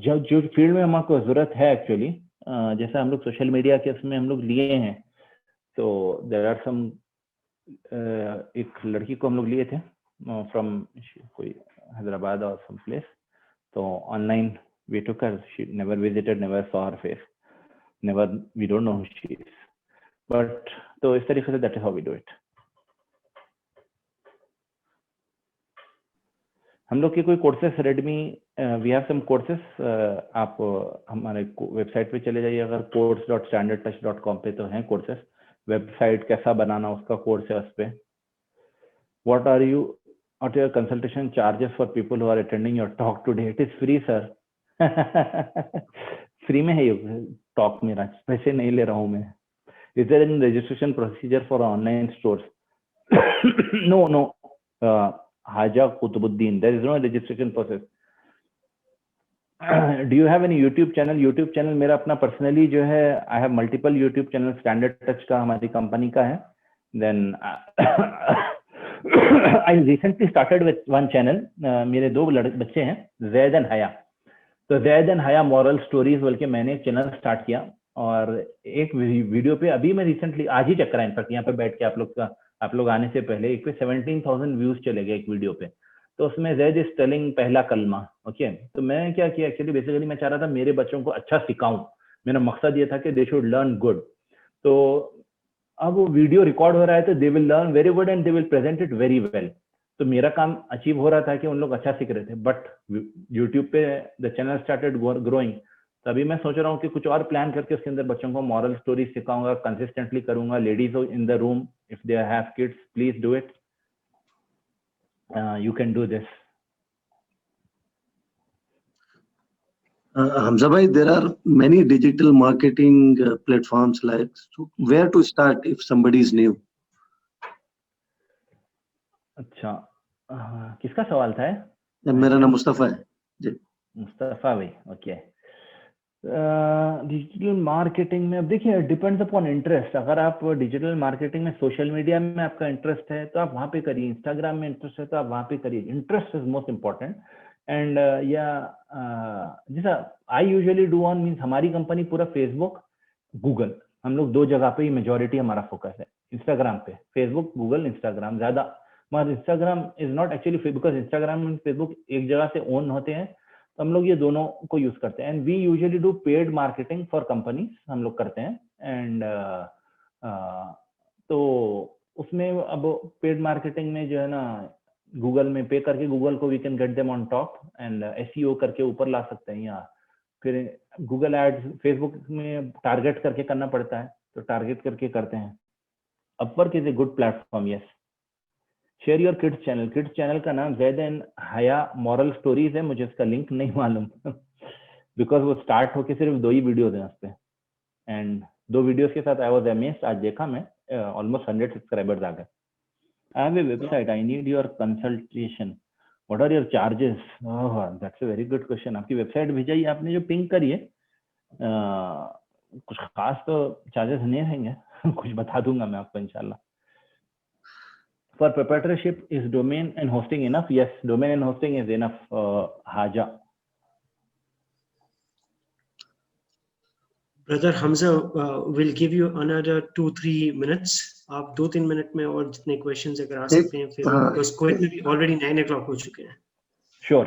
जो फील्ड में हमको जरूरत है एक्चुअली. जैसा हम लोग सोशल मीडिया के उसमें हम लोग लिए हैं, तो देयर आर सम. एक लड़की को हम लोग लिए थे फ्रॉम कोई हैदराबाद और सम प्लेस. तो online we took her. She never visited, never saw her face, never, we don't know who she is. But तो इस तरीके से that is how we do it. हम लोग के कोई कोर्सेस रेडमी, वी हैव सम कोर्सेस. आप हमारे वेबसाइट पे चले जाइए, अगर course.standardtouch.com पे तो हैं कोर्सेस. वेबसाइट कैसा बनाना उसका कोर्स है उस पे. What are your consultation charges for people who are attending your talk today? It is free, sir. Free में है ये टॉक मेरा, पैसे नहीं ले रहा हूँ मैं. Is there any registration procedure for online stores? No. Haja Kutubuddin, there is no registration process. Do you have any YouTube channel? YouTube channel मेरा अपना पर्सनली जो है, I have multiple YouTube channel. Standard touch का हमारी company का है. Then I recently started with one channel. मेरे 2 बच्चे हैं, जैद एंड हया. तो Zaid and Haya moral stories बोल के मैंने एक चैनल स्टार्ट किया, और एक वीडियो पे अभी मैं रिसेंटली आज ही चेक करा, इनफैक्ट यहाँ पे बैठ के आप लोग आने से पहले एक पे 17,000 व्यूज चले गए एक वीडियो पे. तो उसमें ज़ैद इज टेलिंग पहला कलमा. ओके, तो मैं क्या किया एक्चुअली, बेसिकली मैं चाह रहा था मेरे बच्चों को अच्छा सिखाऊं. मेरा मकसद ये था कि दे शुड लर्न गुड. तो अब वो वीडियो रिकॉर्ड हो रहा है, तो they will learn very good and they will present it very well. तो मेरा काम अचीव हो रहा था कि उन लोग अच्छा सीख रहे थे. बट यूट्यूब पे द चैनल स्टार्टेड ग्रोइंग. तो अभी मैं सोच रहा हूँ कि कुछ और प्लान करके उसके अंदर बच्चों को मॉरल स्टोरी सिखाऊंगा, कंसिस्टेंटली करूंगा. Ladies in the room, if they have kids, please do it. You can do this. Hamza bhai, there are many digital marketing platforms. Like, so where to start if somebody is new? अच्छा, किसका सवाल था? मेरा नाम मुस्तफा है जी। मुस्तफा भाई, okay. Digital marketing में अब देखिए, डिपेंड्स अपॉन इंटरेस्ट। अगर आप डिजिटल मार्केटिंग में सोशल मीडिया में आपका इंटरेस्ट है तो आप वहाँ पे करिए, इंस्टाग्राम में इंटरेस्ट है तो आप वहाँ पे करिए। Interest is most important. And या जैसा I usually do on means, हमारी कंपनी पूरा फेसबुक गूगल, हम लोग 2 जगह पे ही मेजोरिटी हमारा फोकस है। इंस्टाग्राम पे, फेसबुक गूगल इंस्टाग्राम ज्यादा, मगर Instagram is not actually, because Instagram and Facebook एक जगह से ओन होते हैं, तो हम लोग ये दोनों को यूज करते हैं। And we usually do paid marketing for companies, हम लोग करते हैं। एंड तो उसमें अब पेड मार्केटिंग में जो है ना, गूगल में पे करके गूगल को we can get them on top, and SEO करके ऊपर ला सकते हैं। या फिर गूगल एड्स, फेसबुक में टारगेट करके करना पड़ता है, तो टारगेट करके करते हैं। Upwork is a good platform, yes. Share your kids channel, kids channel का नाम Zaid and Haya moral stories है, मुझे इसका लिंक नहीं मालूम बिकॉज वो स्टार्ट होके सिर्फ 2 ही वीडियोज हैं उस पे, एंड 2 वीडियोज के साथ आई वाज अमेज्ड। आज देखा मैं, ऑलमोस्ट 100 सब्सक्राइबर्स आ गए। I have a website, I need your consultation, what are your charges? Oh, that's a very good question. आपकी वेबसाइट भेजाइए, आपने जो पिंग करी है, कुछ खास तो चार्जेस नहीं रहेंगे कुछ बता दूंगा मैं आपको इंशाल्लाह। For proprietorship, is domain and hosting enough? Yes, domain and hosting is enough. Haja. Brother Hamza, will give you another 2-3 minutes. आप 2-3 मिनट में और जितने क्वेश्चंस अगर आ सकते हैं, फिर because कोविड में भी ऑलरेडी 9 o'clock हो चुके हैं। Sure.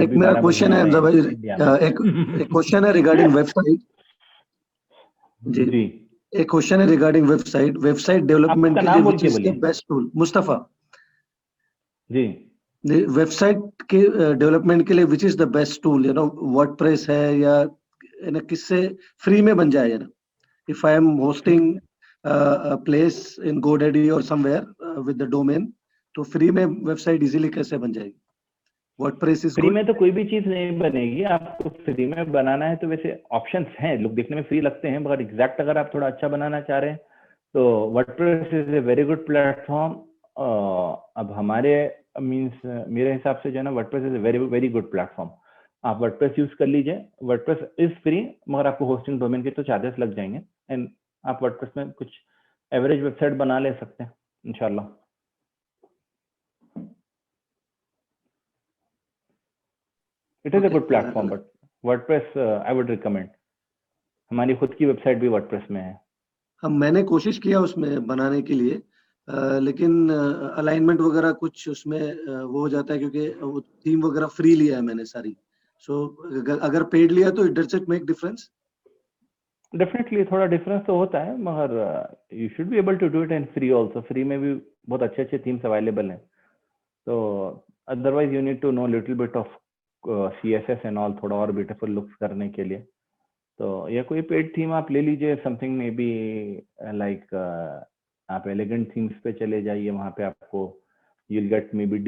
एक मेरा क्वेश्चन है हमजा भाई, एक क्वेश्चन है रिगार्डिंग वेबसाइट जी। एक क्वेश्चन है रिगार्डिंग वेबसाइट डेवलपमेंट के लिए which is the best tool? Mustafa ji. Website के डेवलपमेंट के लिए which is the best tool? You know, WordPress है या ना किससे फ्री में बन जाए? ना, if I am hosting a place in GoDaddy और समवेयर विद द डोमेन, तो फ्री में वेबसाइट इजीली कैसे बन जाएगी? वर्डप्रेस इज फ्री में तो कोई भी चीज नहीं बनेगी। आपको फ्री में बनाना है तो वैसे ऑप्शंस हैं, लोग देखने में फ्री लगते हैं, मगर एग्जैक्ट अगर आप थोड़ा अच्छा बनाना चाह रहे हैं तो WordPress is a very good platform. अब हमारे मींस मेरे हिसाब से जो है ना, WordPress is a very good platform. आप वर्डप्रेस यूज कर लीजिए। वर्डप्रेस इज फ्री, मगर आपको होस्टिंग डोमेन के तो चार्जेस लग जाएंगे। एंड आप वर्डप्रेस में कुछ एवरेज वेबसाइट बना ले सकते हैं इंशाल्लाह। It is a good platform, but WordPress I would recommend. हमारी खुद की वेबसाइट भी वर्डप्रेस में है। मैंने कोशिश किया उसमें बनाने के लिए, लेकिन अलाइनमेंट वगैरह कुछ उसमें वो हो जाता है, क्योंकि वो थीम वगैरह फ्री लिया है मैंने सारी। सो अगर पेड लिया तो does it make difference? Definitely थोड़ा डिफरेंस तो होता है, मगर you should be able to do it in free also. Free में भी बहुत अच्छे थीम्स अवेलेबल हैं। तो otherwise you need to know little bit of CSS and all, थोड़ा और ब्यूटीफुल लुक्स करने के लिए। तो या कोई पेड थीम आप ले लीजिए, समथिंग मे बी लाइक आप एलिगेंट थीम्स पे चले जाइए, वहाँ पे आपको you will gate may be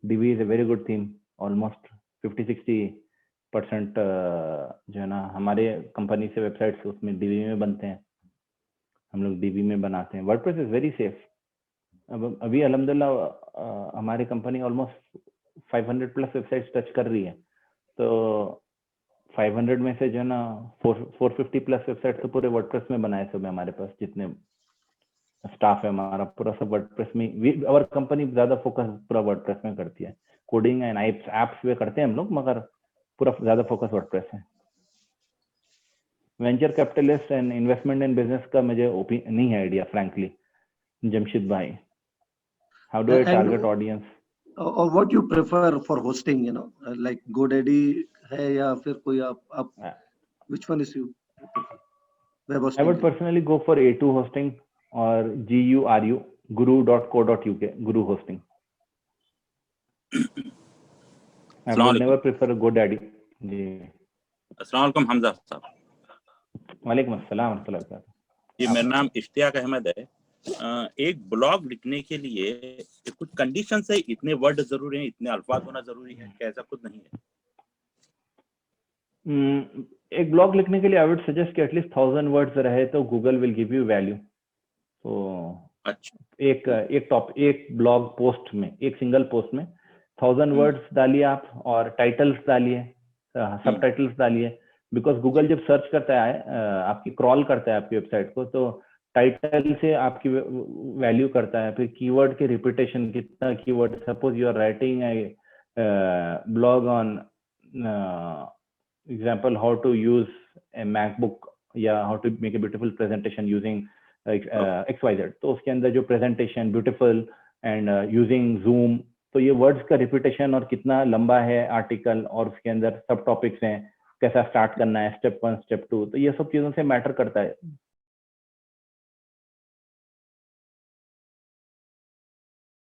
DV is a very good theme. Almost 50-60% जो है ना हमारे कंपनी से वेबसाइट्स उसमें DV में बनते हैं, हम लोग DV में बनाते हैं। WordPress is very safe. अब अभी अल्हम्दुलिल्लाह हमारी कंपनी ऑलमोस्ट 500+ वेबसाइट्स टच कर रही है। तो 500 में से जो है ना 450+ वेबसाइट तो पूरे वर्डप्रेस में बनाए सब। हमारे पास जितने स्टाफ है हमारा पूरा सब वर्डप्रेस में। और कंपनी ज्यादा फोकस पूरा वर्डप्रेस में करती है। कोडिंग एंड एप्स पे करते हैं हम लोग, मगर पूरा ज्यादा फोकस वर्डप्रेस है। Venture capitalist and investment in business का मुझे नहीं है आइडिया फ्रैंकली, जमशेद भाई। How do I target audience? और what you prefer for hosting, you know, like GoDaddy है या फिर कोई आप which one is you web hosting? I would personally go for A2 hosting और GURU guru.co.uk, Guru hosting. I would never prefer GoDaddy. जी। अस्सलाम वालेकुम हमजा साहब। वालेकुम अस्सलाम व रहमतुल्लाहि व बरकातहू। जी, मेरा नाम इश्तियाक अहमद है। एक ब्लॉग लिखने के लिए कुछ कंडीशंस है, इतने वर्ड जरूरी हैं, इतने अल्फाज होना जरूरी है, क्या ऐसा कुछ नहीं है? एक ब्लॉग लिखने के लिए आई वुड सजेस्ट कि एटलीस्ट 1000 वर्ड्स रहे तो Google will give you value. तो अच्छा। एक ब्लॉग पोस्ट में, एक सिंगल पोस्ट में 1000 वर्ड्स डालिए आप, और टाइटल्स डालिए, सब टाइटल्स डालिए, बिकॉज गूगल जब सर्च करता है आपकी क्रॉल करता है आपकी वेबसाइट को, तो टाइटल से आपकी वैल्यू करता है। फिर कीवर्ड के रिपीटेशन, कितना keyword, suppose you are writing blog on example how to use a MacBook, या how to make a beautiful presentation using XYZ, तो उसके अंदर जो presentation beautiful and using Zoom, तो ये वर्ड्स का रिपीटेशन और कितना लंबा है आर्टिकल, और उसके अंदर सब टॉपिक्स हैं, कैसा स्टार्ट करना है, स्टेप 1 स्टेप 2, तो ये सब चीजों से मैटर करता है।